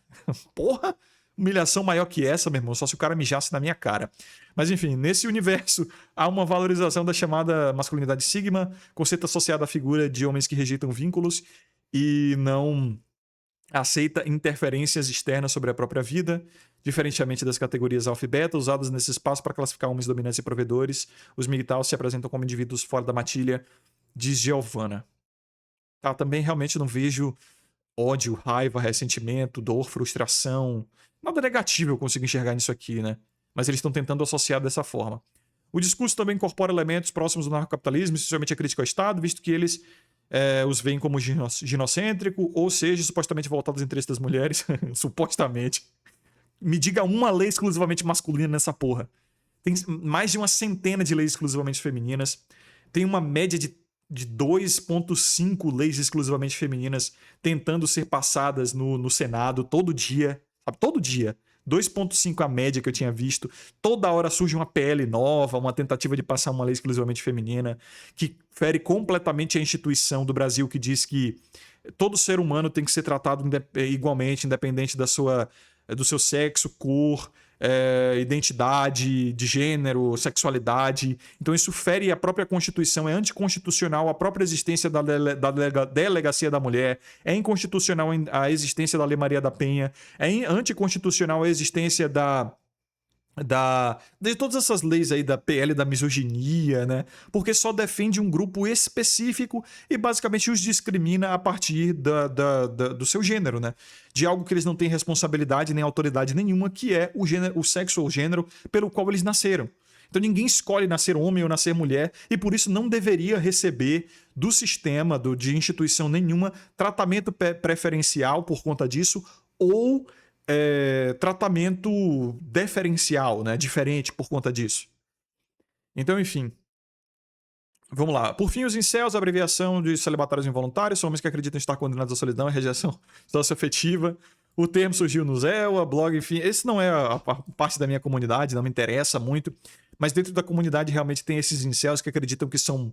Porra! Humilhação maior que essa, meu irmão, só se o cara mijasse na minha cara. Mas enfim, nesse universo há uma valorização da chamada masculinidade sigma, conceito associado à figura de homens que rejeitam vínculos e não aceita interferências externas sobre a própria vida, diferentemente das categorias alfa e beta usadas nesse espaço para classificar homens dominantes e provedores. Os MGTOWs se apresentam como indivíduos fora da matilha, diz Giovanna. Tá, também realmente não vejo ódio, raiva, ressentimento, dor, frustração. Nada negativo eu consigo enxergar nisso aqui, né? Mas eles estão tentando associar dessa forma. O discurso também incorpora elementos próximos do narcocapitalismo, especialmente a crítica ao Estado, visto que eles os veem como ginocêntrico, ou seja, supostamente voltados aos interesses das mulheres. Supostamente. Me diga uma lei exclusivamente masculina nessa porra. Tem mais de uma centena de leis exclusivamente femininas. Tem uma média de 2,5 leis exclusivamente femininas tentando ser passadas no Senado todo dia. Sabe? Todo dia. 2,5 a média que eu tinha visto. Toda hora surge uma PL nova, uma tentativa de passar uma lei exclusivamente feminina, que fere completamente a instituição do Brasil, que diz que todo ser humano tem que ser tratado igualmente, independente do seu sexo, cor, identidade de gênero, sexualidade. Então isso fere a própria Constituição, é anticonstitucional a própria existência da Delegacia da Mulher, é inconstitucional a existência da Lei Maria da Penha, é anticonstitucional a existência de todas essas leis aí da PL da misoginia, né? Porque só defende um grupo específico e basicamente os discrimina a partir do seu gênero, né? De algo que eles não têm responsabilidade nem autoridade nenhuma, que é o sexo ou gênero pelo qual eles nasceram. Então ninguém escolhe nascer homem ou nascer mulher e por isso não deveria receber do sistema, de instituição nenhuma, tratamento preferencial por conta disso ou tratamento deferencial, né? Diferente por conta disso. Então, enfim. Vamos lá. Por fim, os incels, a abreviação de celibatários involuntários, são homens que acreditam estar condenados à solidão e rejeição socioafetiva. O termo surgiu no Zelwa, blog, enfim. Esse não é a parte da minha comunidade, não me interessa muito. Mas dentro da comunidade realmente tem esses incels que acreditam que são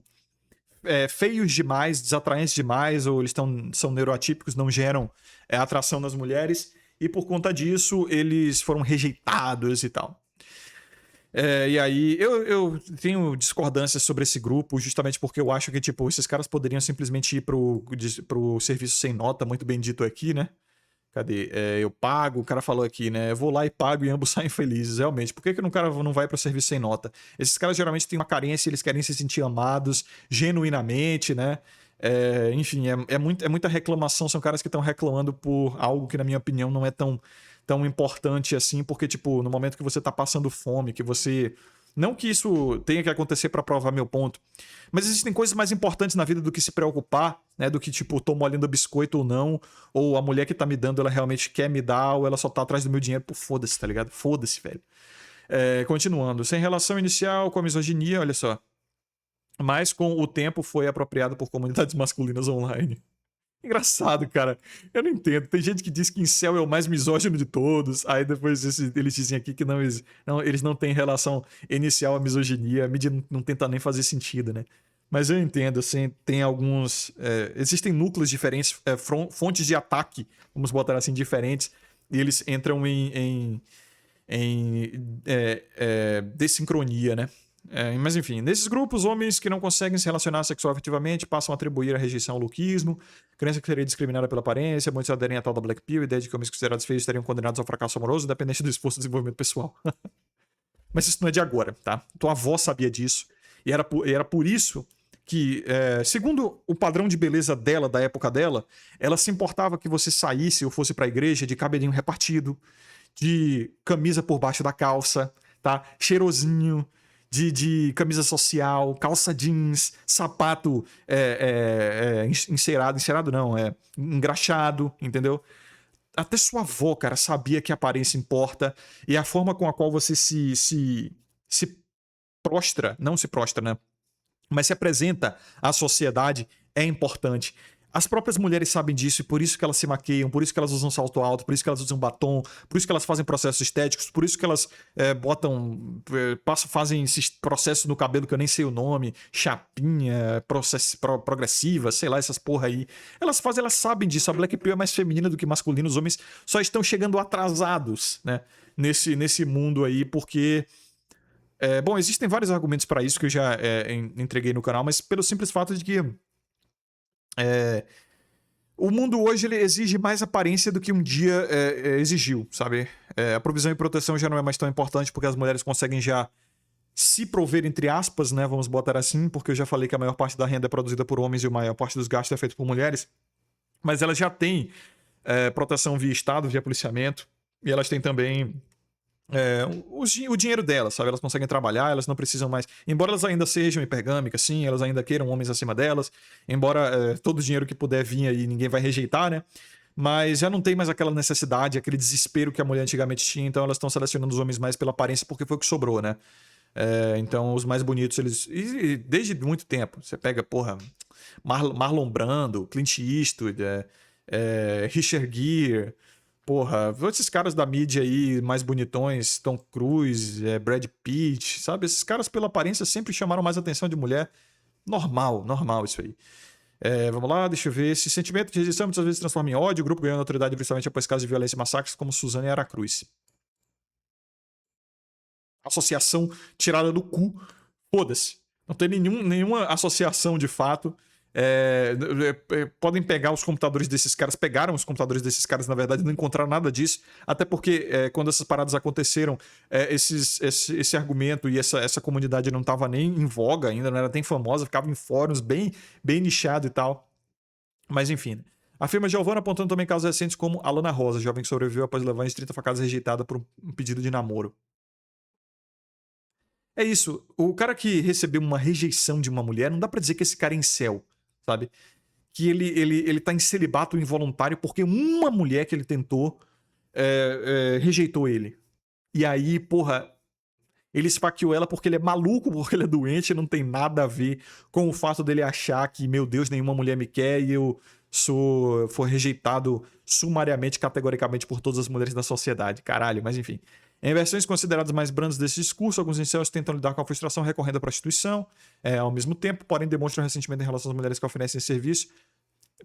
feios demais, desatraentes demais, ou eles são neuroatípicos, não geram atração nas mulheres. E por conta disso, eles foram rejeitados e tal. E aí, eu tenho discordâncias sobre esse grupo, justamente porque eu acho que, tipo, esses caras poderiam simplesmente ir pro serviço sem nota, muito bem dito aqui, né? Cadê? Eu pago, o cara falou aqui, né? Eu vou lá e pago e ambos saem felizes, realmente. Por que o cara não vai pro serviço sem nota? Esses caras geralmente têm uma carência, eles querem se sentir amados genuinamente, né? Enfim, é muita reclamação. São caras que estão reclamando por algo que, na minha opinião, não é tão importante assim, porque, tipo, no momento que você tá passando fome, que você... Não que isso tenha que acontecer pra provar meu ponto, mas existem coisas mais importantes na vida do que se preocupar, né? Do que, tipo, tô molhando biscoito ou não, ou a mulher que tá me dando, ela realmente quer me dar, ou ela só tá atrás do meu dinheiro. Pô, foda-se, tá ligado? Foda-se, velho. Continuando. Sem relação inicial com a misoginia, olha só. Mas com o tempo foi apropriado por comunidades masculinas online. Engraçado, cara. Eu não entendo. Tem gente que diz que incel é o mais misógino de todos. Aí depois eles dizem aqui que eles não têm relação inicial à misoginia. A mídia não tenta nem fazer sentido, né? Mas eu entendo, assim, tem alguns... existem núcleos diferentes, fontes de ataque, vamos botar assim, diferentes. E eles entram em dessincronia, né? Mas enfim, nesses grupos, homens que não conseguem se relacionar sexual afetivamente passam a atribuir a rejeição ao lookismo, crença que seria discriminada pela aparência, muitos aderem à tal da Black Pill, ideia de que homens considerados feios estariam condenados ao fracasso amoroso, independente do esforço de desenvolvimento pessoal. Mas isso não é de agora, tá? Tua avó sabia disso, e era por isso que, segundo o padrão de beleza dela, da época dela, ela se importava que você saísse ou fosse pra igreja de cabelinho repartido, de camisa por baixo da calça, tá? Cheirosinho, de camisa social, calça jeans, sapato encerado não, engraxado, entendeu? Até sua avó, cara, sabia que a aparência importa e a forma com a qual você se prostra, não se prostra, né? Mas se apresenta à sociedade é importante. As próprias mulheres sabem disso e por isso que elas se maquiam, por isso que elas usam salto alto, por isso que elas usam batom, por isso que elas fazem processos estéticos, por isso que elas fazem esses processos no cabelo que eu nem sei o nome, chapinha, progressiva, sei lá, essas porra aí. Elas sabem disso. A Black Pill é mais feminina do que masculina, os homens só estão chegando atrasados, né? Nesse mundo aí, porque bom, existem vários argumentos para isso que eu já entreguei no canal, mas pelo simples fato de que o mundo hoje ele exige mais aparência do que um dia exigiu, sabe? A provisão e proteção já não é mais tão importante porque as mulheres conseguem já se prover, entre aspas, né? Vamos botar assim, porque eu já falei que a maior parte da renda é produzida por homens e a maior parte dos gastos é feito por mulheres. Mas elas já têm proteção via Estado, via policiamento, e elas têm também o dinheiro delas, sabe? Elas conseguem trabalhar, elas não precisam mais. Embora elas ainda sejam hipergâmicas, sim, elas ainda queiram homens acima delas. Embora todo o dinheiro que puder vir aí, ninguém vai rejeitar, né? Mas já não tem mais aquela necessidade, aquele desespero que a mulher antigamente tinha, então elas estão selecionando os homens mais pela aparência porque foi o que sobrou, né? Então os mais bonitos, eles. E desde muito tempo. Você pega, porra, Marlon Brando, Clint Eastwood, Richard Gere. Porra, esses caras da mídia aí, mais bonitões, Tom Cruise, Brad Pitt, sabe? Esses caras, pela aparência, sempre chamaram mais atenção de mulher. Normal isso aí. Vamos lá, deixa eu ver. Esse sentimento de rejeição muitas vezes se transforma em ódio. O grupo ganhou autoridade principalmente após casos de violência e massacres como Suzana e Aracruz. Associação tirada do cu. Foda-se. Não tem nenhuma associação de fato. Podem pegar os computadores desses caras, pegaram os computadores desses caras, na verdade, não encontraram nada disso, até porque quando essas paradas aconteceram, esse argumento e essa comunidade não estava nem em voga ainda, não era nem famosa, ficava em fóruns bem nichado e tal. Mas enfim. Afirma Giovanna, apontando também casos recentes como Alana Rosa, jovem que sobreviveu após levar em 30 facadas rejeitada por um pedido de namoro. É isso. O cara que recebeu uma rejeição de uma mulher, não dá pra dizer que esse cara é incel, sabe? Que ele tá em celibato involuntário porque uma mulher que ele tentou rejeitou ele. E aí, porra, ele esfaqueou ela porque ele é maluco, porque ele é doente, não tem nada a ver com o fato dele achar que, meu Deus, nenhuma mulher me quer e eu for rejeitado sumariamente, categoricamente por todas as mulheres da sociedade. Caralho, mas enfim. Em versões consideradas mais brandas desse discurso, alguns incels tentam lidar com a frustração recorrendo à prostituição, ao mesmo tempo, porém demonstram ressentimento em relação às mulheres que oferecem serviço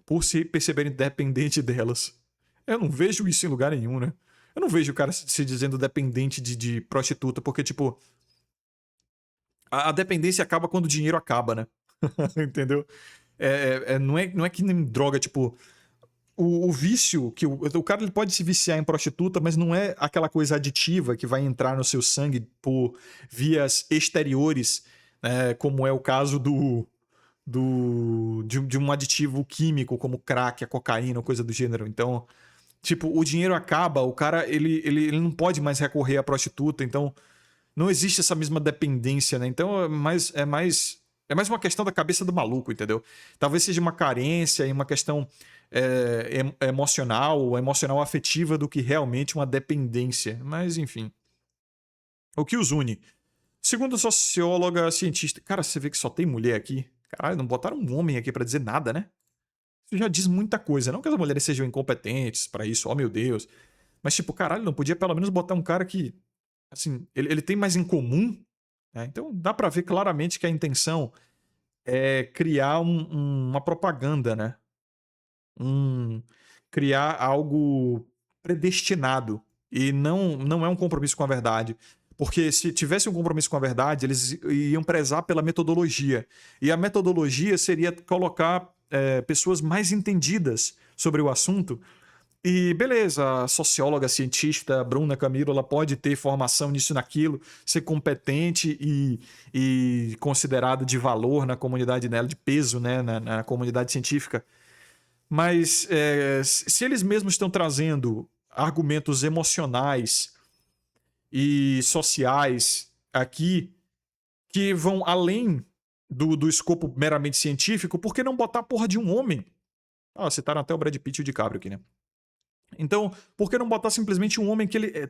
por se perceberem dependente delas. Eu não vejo isso em lugar nenhum, né? Eu não vejo o cara se dizendo dependente de prostituta, porque, tipo, a dependência acaba quando o dinheiro acaba, né? Entendeu? Não é que nem droga, tipo, o vício, que o cara ele pode se viciar em prostituta, mas não é aquela coisa aditiva que vai entrar no seu sangue por vias exteriores, né, como é o caso de um aditivo químico como crack, a cocaína ou coisa do gênero. Então, tipo, o dinheiro acaba, o cara ele não pode mais recorrer à prostituta, então não existe essa mesma dependência, né? Então é mais uma questão da cabeça do maluco, entendeu? Talvez seja uma carência e uma questão emocional afetiva do que realmente uma dependência. Mas, enfim. O que os une? Segundo a socióloga cientista... Cara, você vê que só tem mulher aqui? Caralho, não botaram um homem aqui pra dizer nada, né? Isso já diz muita coisa. Não que as mulheres sejam incompetentes pra isso, oh meu Deus. Mas, tipo, caralho, não podia pelo menos botar um cara que... Assim, ele tem mais em comum, né? Então dá pra ver claramente que a intenção é criar uma propaganda, né? Criar algo predestinado. E não é um compromisso com a verdade. Porque se tivesse um compromisso com a verdade, eles iam prezar pela metodologia. E a metodologia seria colocar pessoas mais entendidas sobre o assunto. E beleza, a socióloga, a cientista Bruna Camilo, ela pode ter formação nisso e naquilo, ser competente e considerada de valor na comunidade dela, de peso, né, na comunidade científica. Mas se eles mesmos estão trazendo argumentos emocionais e sociais aqui que vão além do escopo meramente científico, por que não botar a porra de um homem? Citaram até o Brad Pitt e o DiCaprio aqui, né? Então, por que não botar simplesmente um homem que ele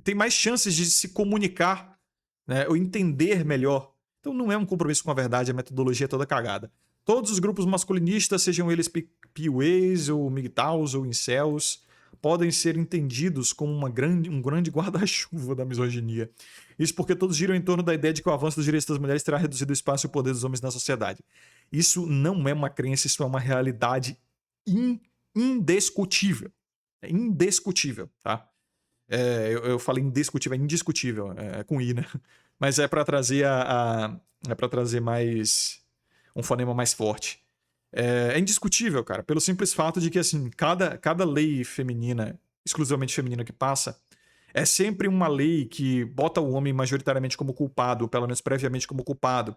tem mais chances de se comunicar, né, ou entender melhor? Então não é um compromisso com a verdade, a metodologia é toda cagada. Todos os grupos masculinistas, sejam eles PWAs ou MGTOWs ou incels, podem ser entendidos como um grande guarda-chuva da misoginia. Isso porque todos giram em torno da ideia de que o avanço dos direitos das mulheres terá reduzido o espaço e o poder dos homens na sociedade. Isso não é uma crença, isso é uma realidade indiscutível. É indiscutível, tá? Eu falei indiscutível, é indiscutível, com I, né? Mas é para trazer é para trazer mais um fonema mais forte. É indiscutível, cara, pelo simples fato de que assim, cada lei feminina, exclusivamente feminina que passa, é sempre uma lei que bota o homem majoritariamente como culpado, ou pelo menos previamente como culpado,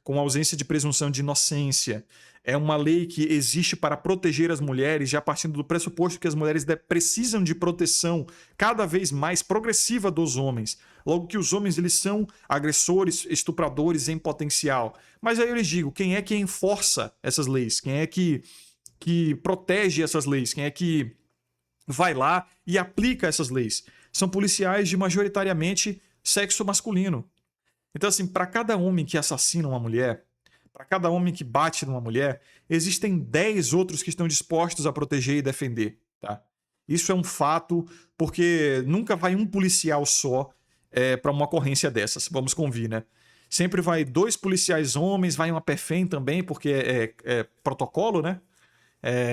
com ausência de presunção de inocência. É uma lei que existe para proteger as mulheres, já partindo do pressuposto que as mulheres precisam de proteção cada vez mais progressiva dos homens. Logo que os homens eles são agressores, estupradores em potencial. Mas aí eu lhes digo, quem é que enforça essas leis? Quem é que protege essas leis? Quem é que vai lá e aplica essas leis? São policiais de majoritariamente sexo masculino. Então, assim, para cada homem que assassina uma mulher, para cada homem que bate numa mulher, existem 10 outros que estão dispostos a proteger e defender, tá? Isso é um fato, porque nunca vai um policial só para uma ocorrência dessas, vamos convir, né? Sempre vai 2 policiais homens, vai uma PFEM também, porque é protocolo, né?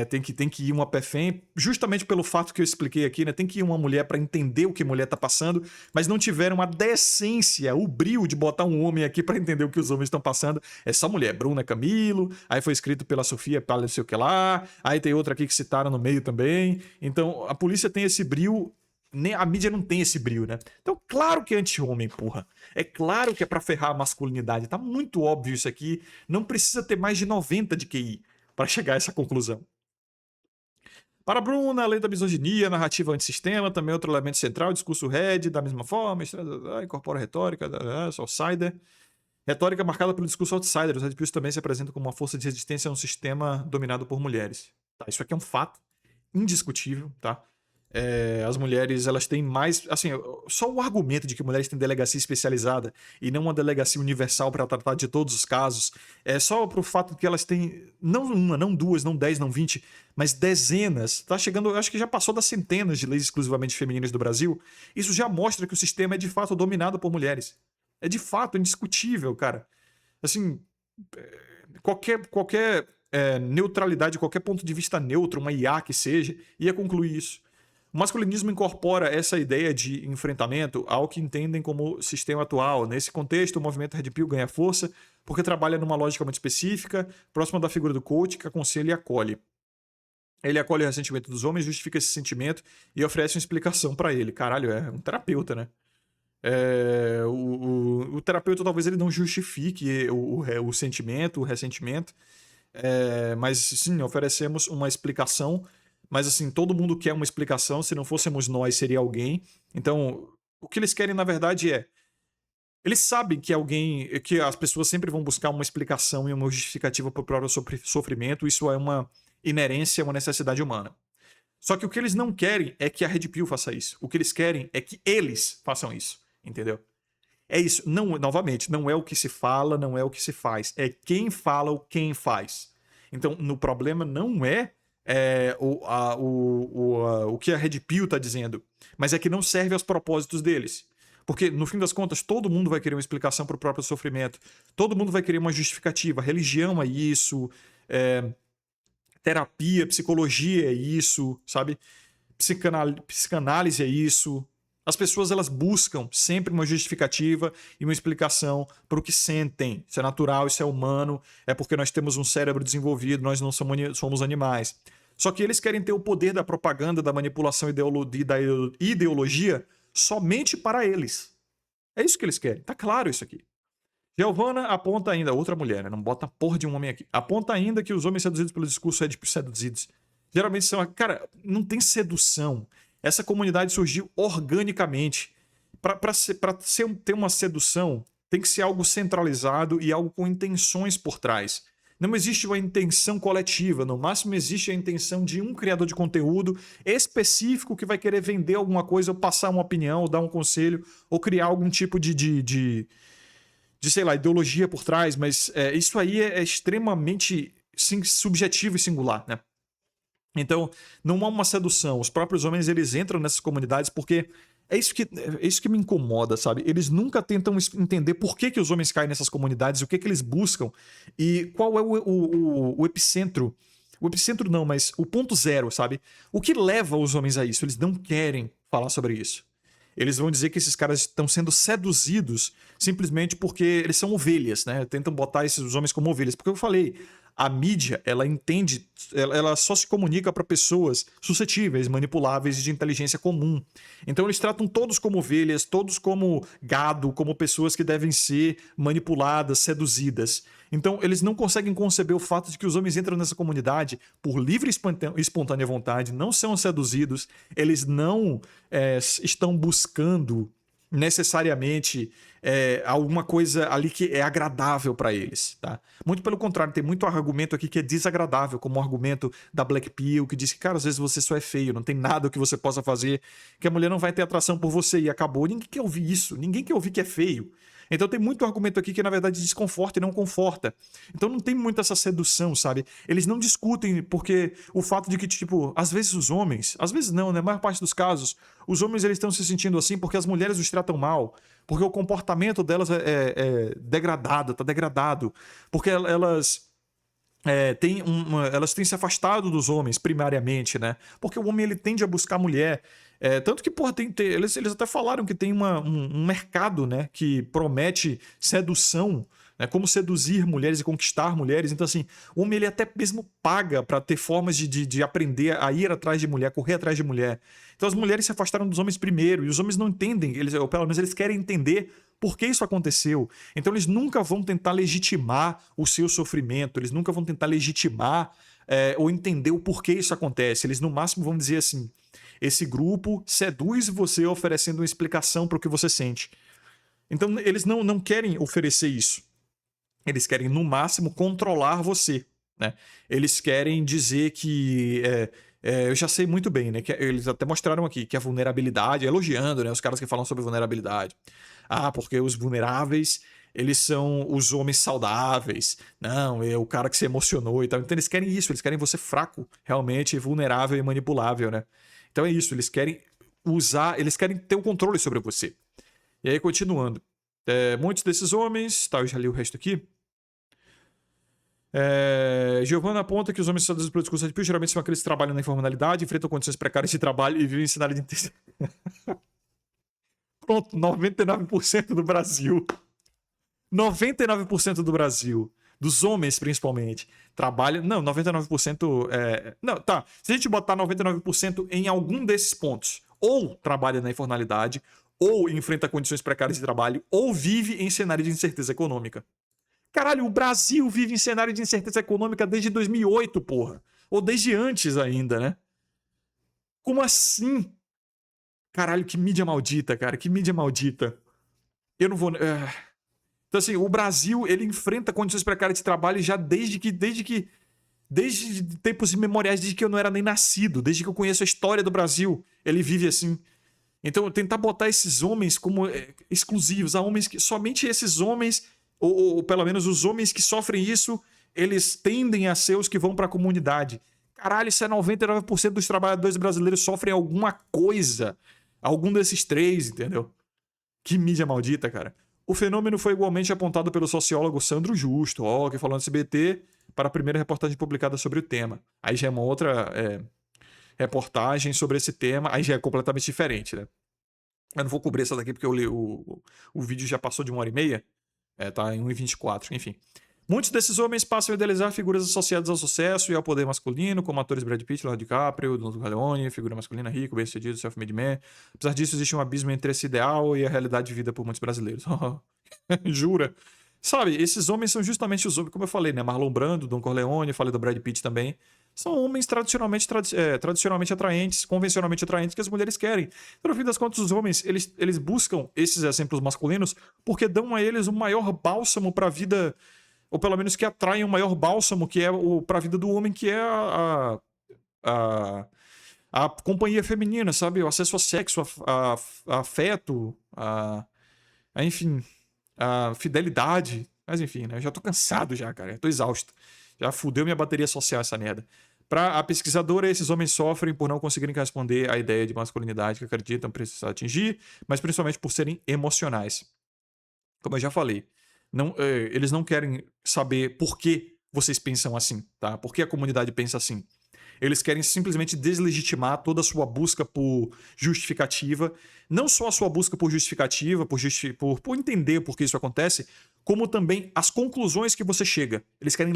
Tem que ir uma PFEM, justamente pelo fato que eu expliquei aqui, né? Tem que ir uma mulher para entender o que a mulher tá passando, mas não tiveram a decência, o brio de botar um homem aqui para entender o que os homens estão passando. É só mulher, Bruna Camilo, aí foi escrito pela Sofia Pala, não sei o que lá, aí tem outra aqui que citaram no meio também. Então a polícia tem esse brio, nem a mídia não tem esse brio, né? Então, claro que é anti-homem, porra. É claro que é pra ferrar a masculinidade. Tá muito óbvio isso aqui. Não precisa ter mais de 90 de QI para chegar a essa conclusão. Para Bruna, além da misoginia, narrativa antissistema, também outro elemento central, discurso red, da mesma forma, incorpora retórica, outsider. Retórica marcada pelo discurso outsider. Os Red Pills também se apresentam como uma força de resistência a um sistema dominado por mulheres. Tá, isso aqui é um fato indiscutível, tá? As mulheres, elas têm mais... Assim, só o argumento de que mulheres têm delegacia especializada e não uma delegacia universal para tratar de todos os casos, é só pro fato de que elas têm não uma, não duas, não 10, não 20, mas dezenas. Tá chegando, eu acho que já passou das centenas de leis exclusivamente femininas do Brasil. Isso já mostra que o sistema é de fato dominado por mulheres. É de fato indiscutível, cara. Assim, qualquer neutralidade, qualquer ponto de vista neutro, uma IA que seja, ia concluir isso. O masculinismo incorpora essa ideia de enfrentamento ao que entendem como sistema atual. Nesse contexto, o movimento Red Pill ganha força porque trabalha numa lógica muito específica, próxima da figura do coach, que aconselha e acolhe. Ele acolhe o ressentimento dos homens, justifica esse sentimento e oferece uma explicação para ele. Caralho, é um terapeuta, né? O terapeuta talvez ele não justifique o sentimento, o ressentimento, mas sim, oferecemos uma explicação. Mas assim, todo mundo quer uma explicação. Se não fôssemos nós, seria alguém. Então, o que eles querem, na verdade, eles sabem que que as pessoas sempre vão buscar uma explicação e uma justificativa para o próprio sofrimento. Isso é uma inerência, uma necessidade humana. Só que o que eles não querem é que a Red Pill faça isso. O que eles querem é que eles façam isso. Entendeu? É isso. Não, novamente, não é o que se fala, não é o que se faz. É quem fala ou quem faz. Então, no problema não o que a Red Pill está dizendo, mas é que não serve aos propósitos deles. Porque, no fim das contas, todo mundo vai querer uma explicação para o próprio sofrimento. Todo mundo vai querer uma justificativa. Religião é isso, terapia, psicologia é isso, sabe? Psicanálise é isso. As pessoas, elas buscam sempre uma justificativa e uma explicação para o que sentem. Isso é natural, isso é humano, é porque nós temos um cérebro desenvolvido, nós não somos animais. Só que eles querem ter o poder da propaganda, da manipulação e da ideologia somente para eles. É isso que eles querem, tá claro isso aqui. Giovanna aponta ainda, outra mulher, né? Não bota porra de um homem aqui. Aponta ainda que os homens seduzidos pelo discurso édipos seduzidos geralmente são. Cara, não tem sedução. Essa comunidade surgiu organicamente. Para ter uma sedução, tem que ser algo centralizado e algo com intenções por trás. Não existe uma intenção coletiva, no máximo existe a intenção de um criador de conteúdo específico que vai querer vender alguma coisa, ou passar uma opinião, ou dar um conselho, ou criar algum tipo de sei lá, ideologia por trás, mas isso aí é extremamente subjetivo e singular, né? Então, não há uma sedução. Os próprios homens, eles entram nessas comunidades porque é isso que me incomoda, sabe? Eles nunca tentam entender por que os homens caem nessas comunidades, o que eles buscam e qual é o epicentro. O epicentro não, mas o ponto zero, sabe? O que leva os homens a isso? Eles não querem falar sobre isso. Eles vão dizer que esses caras estão sendo seduzidos simplesmente porque eles são ovelhas, né? Tentam botar esses homens como ovelhas. Porque eu falei, a mídia, ela entende, ela só se comunica para pessoas suscetíveis, manipuláveis e de inteligência comum. Então eles tratam todos como ovelhas, todos como gado, como pessoas que devem ser manipuladas, seduzidas. Então eles não conseguem conceber o fato de que os homens entram nessa comunidade por livre e espontânea vontade, não são seduzidos, eles não estão buscando necessariamente alguma coisa ali que é agradável para eles, tá? Muito pelo contrário, tem muito argumento aqui que é desagradável, como o argumento da Black Pill, que diz que, cara, às vezes você só é feio, não tem nada que você possa fazer, que a mulher não vai ter atração por você e acabou. Ninguém quer ouvir isso, ninguém quer ouvir que é feio. Então tem muito argumento aqui que na verdade desconforta e não conforta. Então não tem muito essa sedução, sabe? Eles não discutem porque o fato de que, tipo, às vezes os homens, às vezes não, né? Na maior parte dos casos, os homens eles estão se sentindo assim porque as mulheres os tratam mal, porque o comportamento delas é degradado, tá degradado, porque elas elas têm se afastado dos homens, primariamente, né? Porque o homem ele tende a buscar mulher. Tanto que, porra, eles até falaram que tem um mercado, né? Que promete sedução, né? Como seduzir mulheres e conquistar mulheres. Então, assim, o homem ele até mesmo paga para ter formas de aprender a ir atrás de mulher, correr atrás de mulher. Então, as mulheres se afastaram dos homens primeiro, e os homens não entendem, ou pelo menos eles querem entender por que isso aconteceu. Então eles nunca vão tentar legitimar o seu sofrimento, eles nunca vão tentar legitimar ou entender o porquê isso acontece. Eles no máximo vão dizer assim, esse grupo seduz você oferecendo uma explicação para o que você sente. Então eles não querem oferecer isso. Eles querem no máximo controlar você, né? Eles querem dizer que... eu já sei muito bem, né? Que eles até mostraram aqui que a vulnerabilidade, elogiando, né? Os caras que falam sobre vulnerabilidade. Ah, porque os vulneráveis, eles são os homens saudáveis. Não, é o cara que se emocionou e tal. Então eles querem isso, eles querem você fraco, realmente vulnerável e manipulável, né? Então é isso, eles querem eles querem ter o controle sobre você. E aí, continuando. Muitos desses homens... Tá, eu já li o resto aqui. Giovanna aponta que os homens seduzidos pelo discurso de geralmente são aqueles que trabalham na informalidade, enfrentam condições precárias de trabalho e vivem em cenário de intensidade. Pronto, 99% do Brasil. 99% do Brasil, dos homens principalmente, trabalham... Não, 99%... Não, tá. Se a gente botar 99% em algum desses pontos, ou trabalha na informalidade, ou enfrenta condições precárias de trabalho, ou vive em cenário de incerteza econômica. Caralho, o Brasil vive em cenário de incerteza econômica desde 2008, porra. Ou desde antes ainda, né? Como assim? Caralho, que mídia maldita, cara. Que mídia maldita. Eu não vou... Então, assim, o Brasil, ele enfrenta condições precárias de trabalho já desde tempos imemoriais, desde que eu não era nem nascido, desde que eu conheço a história do Brasil, ele vive assim. Então, tentar botar esses homens como exclusivos, a homens que somente esses homens, ou pelo menos os homens que sofrem isso, eles tendem a ser os que vão para a comunidade. Caralho, isso é 99% dos trabalhadores brasileiros sofrem alguma coisa, algum desses três, entendeu? Que mídia maldita, cara. O fenômeno foi igualmente apontado pelo sociólogo Sandro Justo, que falou no SBT, para a primeira reportagem publicada sobre o tema. Aí já é uma outra reportagem sobre esse tema, aí já é completamente diferente, né? Eu não vou cobrir essa daqui porque o vídeo já passou de 1h30. Tá em 1h24, enfim. Muitos desses homens passam a idealizar figuras associadas ao sucesso e ao poder masculino, como atores Brad Pitt, Leonardo DiCaprio, Don Corleone, figura masculina rico, bem-sucedido, self-made man. Apesar disso, existe um abismo entre esse ideal e a realidade vivida por muitos brasileiros. Jura? Sabe, esses homens são justamente os homens, como eu falei, né? Marlon Brando, Don Corleone, falei do Brad Pitt também. São homens tradicionalmente atraentes, convencionalmente atraentes, que as mulheres querem. Então, no fim das contas, os homens, eles buscam esses exemplos masculinos porque dão a eles o maior bálsamo para a vida, ou pelo menos que atraem o maior bálsamo, que é para a vida do homem, que é a, a companhia feminina, sabe? O acesso a sexo, a afeto, enfim, a fidelidade. Mas enfim, né? Eu já tô cansado já, cara. Eu tô exausto. Já fudeu minha bateria social essa merda. Para a pesquisadora, esses homens sofrem por não conseguirem responder à ideia de masculinidade que acreditam precisar atingir, mas principalmente por serem emocionais. Como eu já falei, eles não querem saber por que vocês pensam assim, tá? Por que a comunidade pensa assim. Eles querem simplesmente deslegitimar toda a sua busca por justificativa. Não só a sua busca por justificativa, por entender por que isso acontece, como também as conclusões que você chega. Eles querem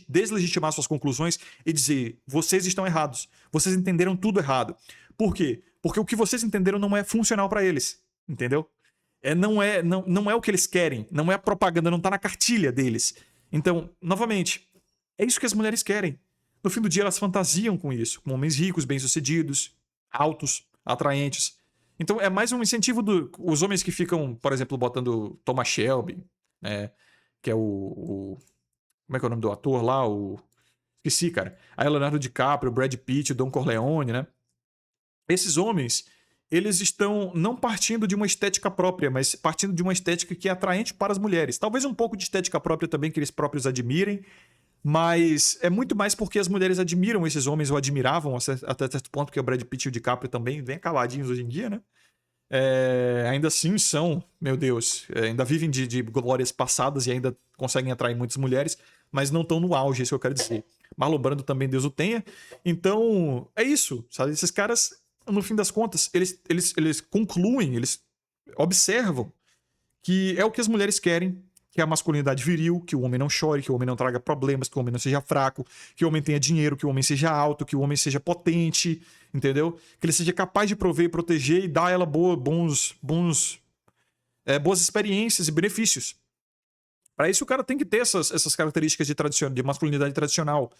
deslegitimar suas conclusões e dizer: vocês estão errados. Vocês entenderam tudo errado. Por quê? Porque o que vocês entenderam não é funcional para eles. Entendeu? Não é o que eles querem. Não é a propaganda, não tá na cartilha deles. Então, novamente, é isso que as mulheres querem. No fim do dia, elas fantasiam com isso, com homens ricos, bem-sucedidos, altos, atraentes. Então, é mais um incentivo dos homens que ficam, por exemplo, botando Thomas Shelby, né, que é como é que é o nome do ator lá? Esqueci, cara. Aí Leonardo DiCaprio, Brad Pitt, Don Corleone, né? Esses homens, eles estão não partindo de uma estética própria, mas partindo de uma estética que é atraente para as mulheres. Talvez um pouco de estética própria também, que eles próprios admirem, mas é muito mais porque as mulheres admiram esses homens, ou admiravam até certo ponto, porque o Brad Pitt e o DiCaprio também bem acabadinhos hoje em dia, né? Ainda assim são, meu Deus, ainda vivem de glórias passadas e ainda conseguem atrair muitas mulheres, mas não estão no auge, é isso que eu quero dizer. Marlon Brando também, Deus o tenha. Então, é isso, sabe? Esses caras, no fim das contas, eles concluem, eles observam que é o que as mulheres querem, que é a masculinidade viril, que o homem não chore, que o homem não traga problemas, que o homem não seja fraco, que o homem tenha dinheiro, que o homem seja alto, que o homem seja potente, entendeu? Que ele seja capaz de prover e proteger e dar a ela boas experiências e benefícios. Para isso o cara tem que ter essas características de masculinidade tradicional.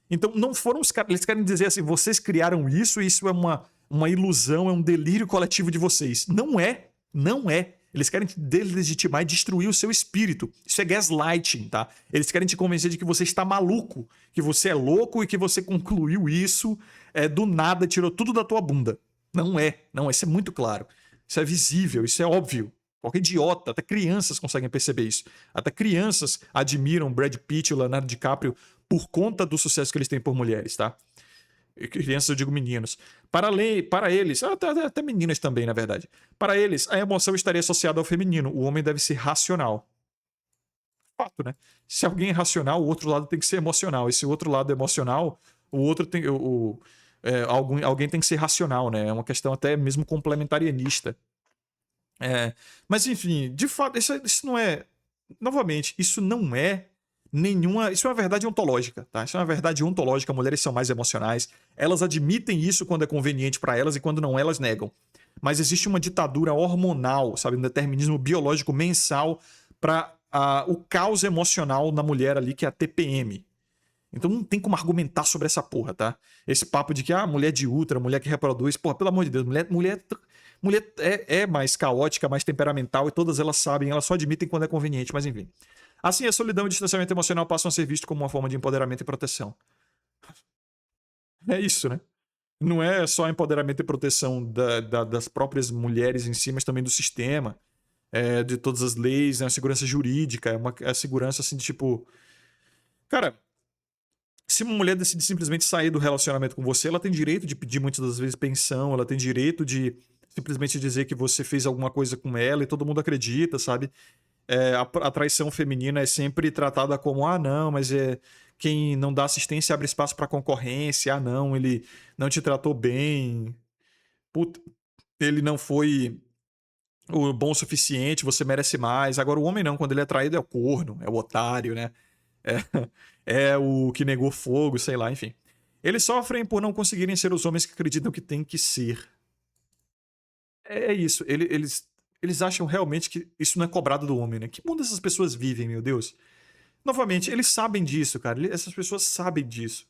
Então não foram os caras, eles querem dizer assim, vocês criaram isso e isso é uma ilusão, é um delírio coletivo de vocês. Não é, não é. Eles querem te deslegitimar e destruir o seu espírito. Isso é gaslighting, tá? Eles querem te convencer de que você está maluco, que você é louco e que você concluiu isso do nada, tirou tudo da tua bunda. Não é, não, isso é muito claro. Isso é visível, isso é óbvio. Qualquer idiota, até crianças conseguem perceber isso. Até crianças admiram Brad Pitt e Leonardo DiCaprio por conta do sucesso que eles têm por mulheres, tá? Crianças, eu digo meninos. Para eles, até meninas também, na verdade. Para eles, a emoção estaria associada ao feminino. O homem deve ser racional. Fato, né? Se alguém é racional, o outro lado tem que ser emocional. E se o outro lado é emocional, o outro tem. Alguém tem que ser racional, né? É uma questão até mesmo complementarianista. Mas enfim, de fato, isso não é. Novamente, isso não é nenhuma. Isso é uma verdade ontológica, tá? Isso é uma verdade ontológica. Mulheres são mais emocionais. Elas admitem isso quando é conveniente para elas e quando não, elas negam. Mas existe uma ditadura hormonal, sabe? Um determinismo biológico mensal para o caos emocional na mulher ali, que é a TPM. Então não tem como argumentar sobre essa porra, tá? Esse papo de que, mulher de ultra, mulher que reproduz. Porra, pelo amor de Deus, mulher é mais caótica, mais temperamental e todas elas sabem, elas só admitem quando é conveniente, mas enfim. Assim, a solidão e o distanciamento emocional passam a ser vistos como uma forma de empoderamento e proteção. É isso, né? Não é só empoderamento e proteção das próprias mulheres em si, mas também do sistema, de todas as leis, é uma segurança jurídica, é segurança assim de tipo. Cara, se uma mulher decide simplesmente sair do relacionamento com você, ela tem direito de pedir muitas das vezes pensão, ela tem direito de simplesmente dizer que você fez alguma coisa com ela e todo mundo acredita, sabe? A traição feminina é sempre tratada como, não, mas quem não dá assistência abre espaço para concorrência, não, ele não te tratou bem, puta, ele não foi o bom o suficiente, você merece mais. Agora o homem não, quando ele é traído é o corno, é o otário, né? É, é o que negou fogo, sei lá, enfim. Eles sofrem por não conseguirem ser os homens que acreditam que tem que ser. É isso, eles acham realmente que isso não é cobrado do homem, né? Que mundo essas pessoas vivem, meu Deus? Novamente, eles sabem disso, cara. Essas pessoas sabem disso.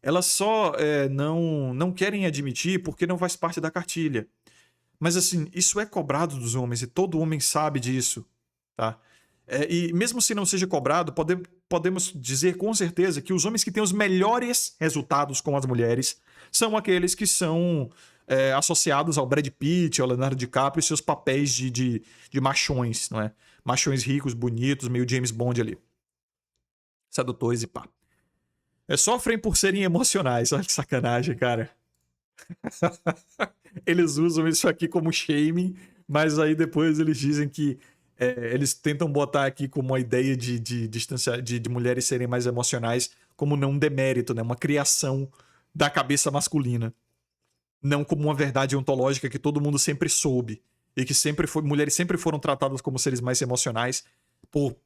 Elas só não querem admitir porque não faz parte da cartilha. Mas assim, isso é cobrado dos homens e todo homem sabe disso, tá? E mesmo se não seja cobrado, podemos dizer com certeza que os homens que têm os melhores resultados com as mulheres são aqueles que são associados ao Brad Pitt, ao Leonardo DiCaprio e seus papéis de machões, não é? Machões ricos, bonitos, meio James Bond ali. Sedutores e pá. Sofrem por serem emocionais. Olha que sacanagem, cara. Eles usam isso aqui como shaming, mas aí depois eles dizem que eles tentam botar aqui como uma ideia de mulheres serem mais emocionais como não um demérito, né? Uma criação da cabeça masculina. Não como uma verdade ontológica que todo mundo sempre soube. E que mulheres sempre foram tratadas como seres mais emocionais por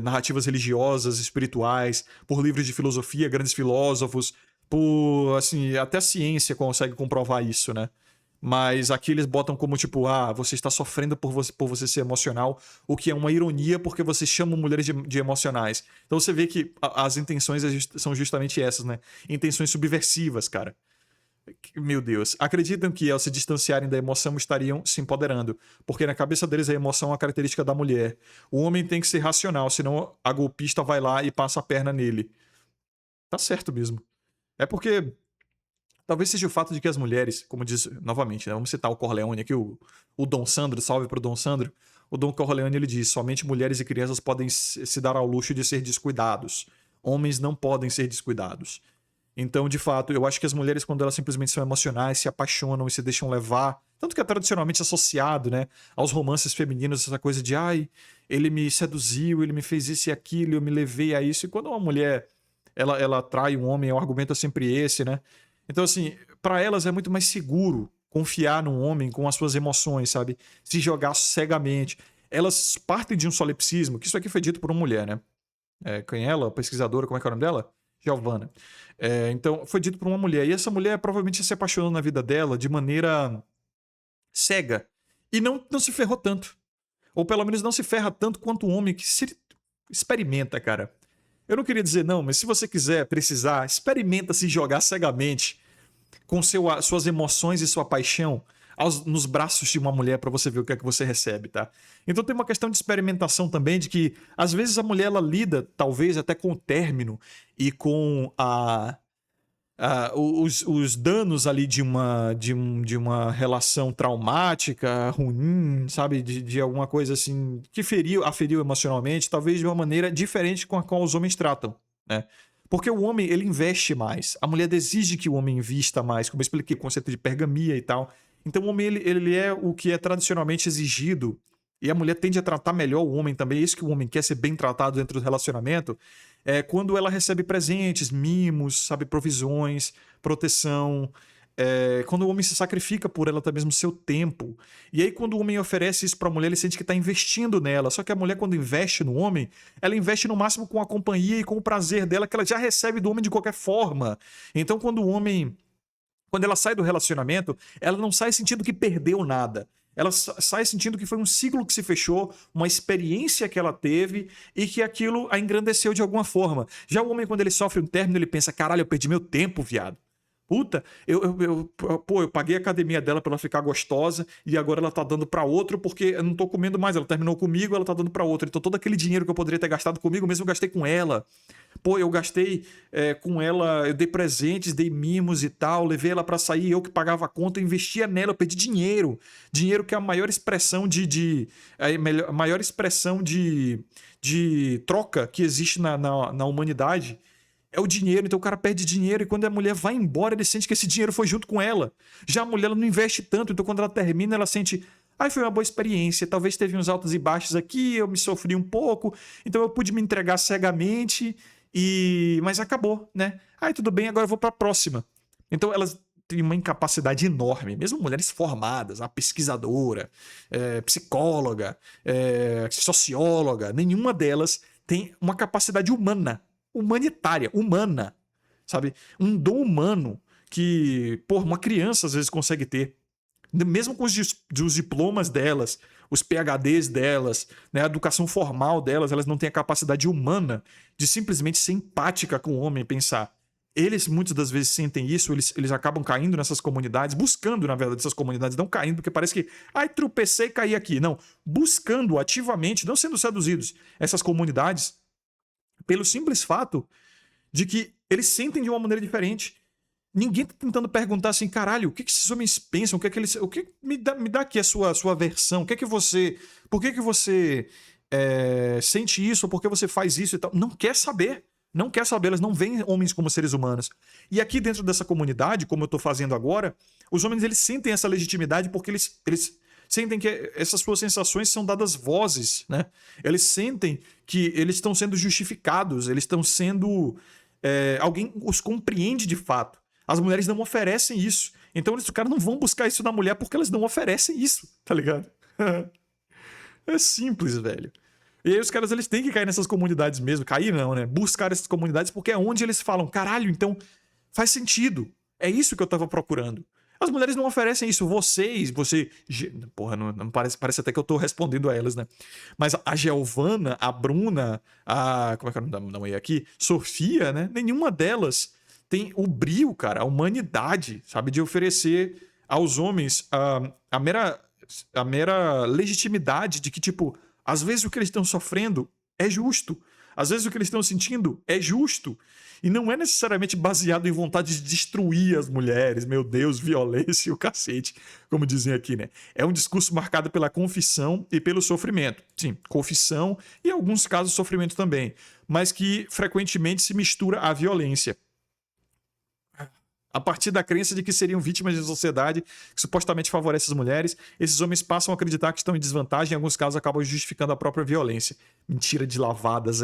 narrativas religiosas, espirituais, por livros de filosofia, grandes filósofos, por, assim, até a ciência consegue comprovar isso, né? Mas aqui eles botam como tipo, você está sofrendo por você ser emocional, o que é uma ironia porque vocês chamam mulheres de emocionais. Então você vê que as intenções são justamente essas, né? Intenções subversivas, cara. Meu Deus. Acreditam que ao se distanciarem da emoção estariam se empoderando, porque na cabeça deles a emoção é uma característica da mulher. O homem tem que ser racional, senão a golpista vai lá e passa a perna nele. Tá certo mesmo. É porque talvez seja o fato de que as mulheres, como diz novamente, né, vamos citar o Corleone aqui, o Dom Sandro, salve pro Dom Sandro. O Dom Corleone ele diz: somente mulheres e crianças podem se dar ao luxo de ser descuidados. Homens não podem ser descuidados. Então, de fato, eu acho que as mulheres, quando elas simplesmente são emocionais, se apaixonam e se deixam levar, tanto que é tradicionalmente associado, né, aos romances femininos, essa coisa de, ele me seduziu, ele me fez isso e aquilo, eu me levei a isso. E quando uma mulher, ela atrai um homem, o argumento é sempre esse, né? Então, assim, para elas é muito mais seguro confiar num homem com as suas emoções, sabe? Se jogar cegamente. Elas partem de um solipsismo, que isso aqui foi dito por uma mulher, né? Quem é ela? A pesquisadora, como é que é o nome dela? Giovanna. Então, foi dito por uma mulher. E essa mulher provavelmente se apaixonou na vida dela de maneira cega. E não se ferrou tanto. Ou pelo menos não se ferra tanto quanto o homem que se experimenta, cara. Eu não queria dizer não, mas se você quiser, precisar, experimenta se jogar cegamente com suas emoções e sua paixão nos braços de uma mulher para você ver o que é que você recebe, tá? Então tem uma questão de experimentação também, de que às vezes a mulher ela lida, talvez até com o término e com os danos ali de uma relação traumática, ruim, sabe? De alguma coisa assim que aferiu emocionalmente, talvez de uma maneira diferente com a qual os homens tratam, né? Porque o homem, ele investe mais. A mulher exige que o homem invista mais, como eu expliquei, o conceito de pergamia e tal. Então o homem, ele é o que é tradicionalmente exigido, e a mulher tende a tratar melhor o homem também. É isso que o homem quer, ser bem tratado dentro do relacionamento. Quando ela recebe presentes, mimos, sabe, provisões, proteção. Quando o homem se sacrifica por ela, até mesmo seu tempo. E aí, quando o homem oferece isso pra mulher, ele sente que tá investindo nela. Só que a mulher, quando investe no homem, ela investe no máximo com a companhia e com o prazer dela, que ela já recebe do homem de qualquer forma. Então, quando ela sai do relacionamento, ela não sai sentindo que perdeu nada. Ela sai sentindo que foi um ciclo que se fechou, uma experiência que ela teve e que aquilo a engrandeceu de alguma forma. Já o homem, quando ele sofre um término, ele pensa: caralho, eu perdi meu tempo, viado. Puta, eu paguei a academia dela pra ela ficar gostosa e agora ela tá dando pra outro porque eu não tô comendo mais. Ela terminou comigo, ela tá dando pra outro. Então todo aquele dinheiro que eu poderia ter gastado comigo mesmo, eu gastei com ela. Pô, eu gastei com ela, eu dei presentes, dei mimos e tal, levei ela pra sair, eu que pagava a conta, eu investia nela, eu perdi dinheiro. Dinheiro que é a maior expressão a maior expressão de troca que existe na humanidade. É o dinheiro, então o cara perde dinheiro e quando a mulher vai embora, ele sente que esse dinheiro foi junto com ela. Já a mulher ela não investe tanto, então quando ela termina, ela sente: foi uma boa experiência, talvez teve uns altos e baixos aqui, eu me sofri um pouco, então eu pude me entregar cegamente, mas acabou, né? Tudo bem, agora eu vou pra próxima. Então elas têm uma incapacidade enorme, mesmo mulheres formadas, a pesquisadora, psicóloga, socióloga, nenhuma delas tem uma capacidade humana, humanitária, humana, sabe? Um dom humano que, por uma criança às vezes consegue ter. Mesmo com os diplomas delas, os PhDs delas, né, a educação formal delas, elas não têm a capacidade humana de simplesmente ser empática com o homem e pensar. Eles muitas das vezes sentem isso, eles acabam caindo nessas comunidades, buscando, na verdade, essas comunidades, não caindo, porque parece que, ai, tropecei e caí aqui. Não, buscando ativamente, não sendo seduzidos, essas comunidades, pelo simples fato de que eles sentem de uma maneira diferente. Ninguém tá tentando perguntar assim, caralho, o que esses homens pensam? O que é que eles. O que me dá aqui a sua versão? O que é que você. Por que você sente isso? Ou por que você faz isso e tal? Não quer saber. Não quer saber. Elas não veem homens como seres humanos. E aqui dentro dessa comunidade, como eu tô fazendo agora, os homens eles sentem essa legitimidade porque eles sentem que essas suas sensações são dadas vozes, né? Eles sentem que eles estão sendo justificados, eles estão sendo. Alguém os compreende de fato. As mulheres não oferecem isso. Então os caras não vão buscar isso na mulher porque elas não oferecem isso, tá ligado? É simples, velho. E aí os caras eles têm que cair nessas comunidades mesmo. Cair não, né? Buscar essas comunidades porque é onde eles falam, caralho, então faz sentido. É isso que eu tava procurando. As mulheres não oferecem isso. Você... Porra, não parece até que eu tô respondendo a elas, né? Mas a Giovana, a Bruna, como é que é o nome da mulher aqui? Sofia, né? Nenhuma delas tem o brio, cara, a humanidade, sabe? De oferecer aos homens a mera legitimidade de que, tipo, às vezes o que eles estão sofrendo é justo. Às vezes o que eles estão sentindo é justo. E não é necessariamente baseado em vontade de destruir as mulheres, meu Deus, violência e o cacete, como dizem aqui, né? É um discurso marcado pela confissão e pelo sofrimento. Sim, confissão e, em alguns casos, sofrimento também. Mas que frequentemente se mistura à violência. A partir da crença de que seriam vítimas de sociedade que supostamente favorece as mulheres, esses homens passam a acreditar que estão em desvantagem e, em alguns casos, acabam justificando a própria violência. Mentira deslavadas,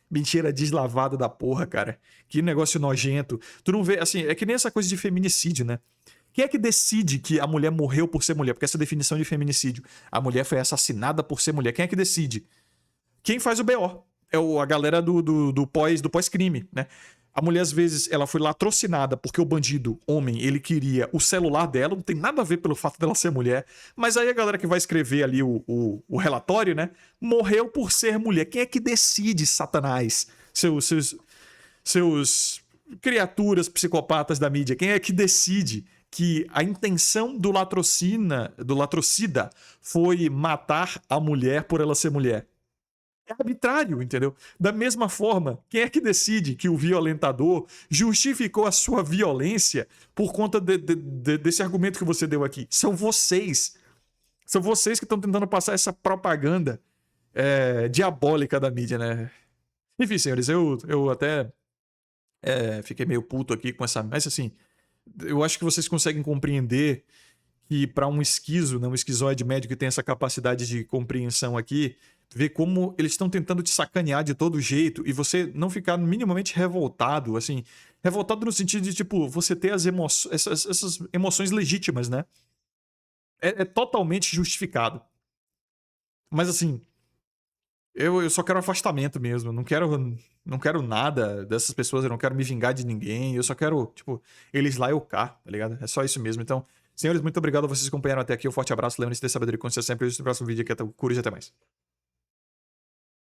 Mentira deslavada da porra, cara. Que negócio nojento. Tu não vê, assim, é que nem essa coisa de feminicídio, né? Quem é que decide que a mulher morreu por ser mulher? Porque essa definição de feminicídio. A mulher foi assassinada por ser mulher. Quem é que decide? Quem faz o BO? É a galera do pós-crime, né? A mulher, às vezes, ela foi latrocinada porque o bandido, homem, ele queria o celular dela, não tem nada a ver pelo fato dela ser mulher, mas aí a galera que vai escrever ali o relatório, né, morreu por ser mulher. Quem é que decide, Satanás? Seus criaturas psicopatas da mídia, quem é que decide que a intenção do latrocida foi matar a mulher por ela ser mulher? É arbitrário, entendeu? Da mesma forma, quem é que decide que o violentador justificou a sua violência por conta desse argumento que você deu aqui? São vocês. São vocês que estão tentando passar essa propaganda diabólica da mídia, né? Enfim, senhores, eu até fiquei meio puto aqui com essa... Mas assim, eu acho que vocês conseguem compreender que para um esquizo, né, um esquizoide médio que tem essa capacidade de compreensão aqui, ver como eles estão tentando te sacanear de todo jeito e você não ficar minimamente revoltado, assim, revoltado no sentido de, tipo, você ter essas emoções legítimas, né? É totalmente justificado. Mas, assim, eu só quero afastamento mesmo, eu não quero nada dessas pessoas, eu não quero me vingar de ninguém, eu só quero, tipo, eles lá eu cá, tá ligado? É só isso mesmo. Então, senhores, muito obrigado a vocês que acompanharam até aqui, um forte abraço, lembre-se de sabedoria e consciência sempre, e no próximo vídeo aqui, até o Coruja, até mais.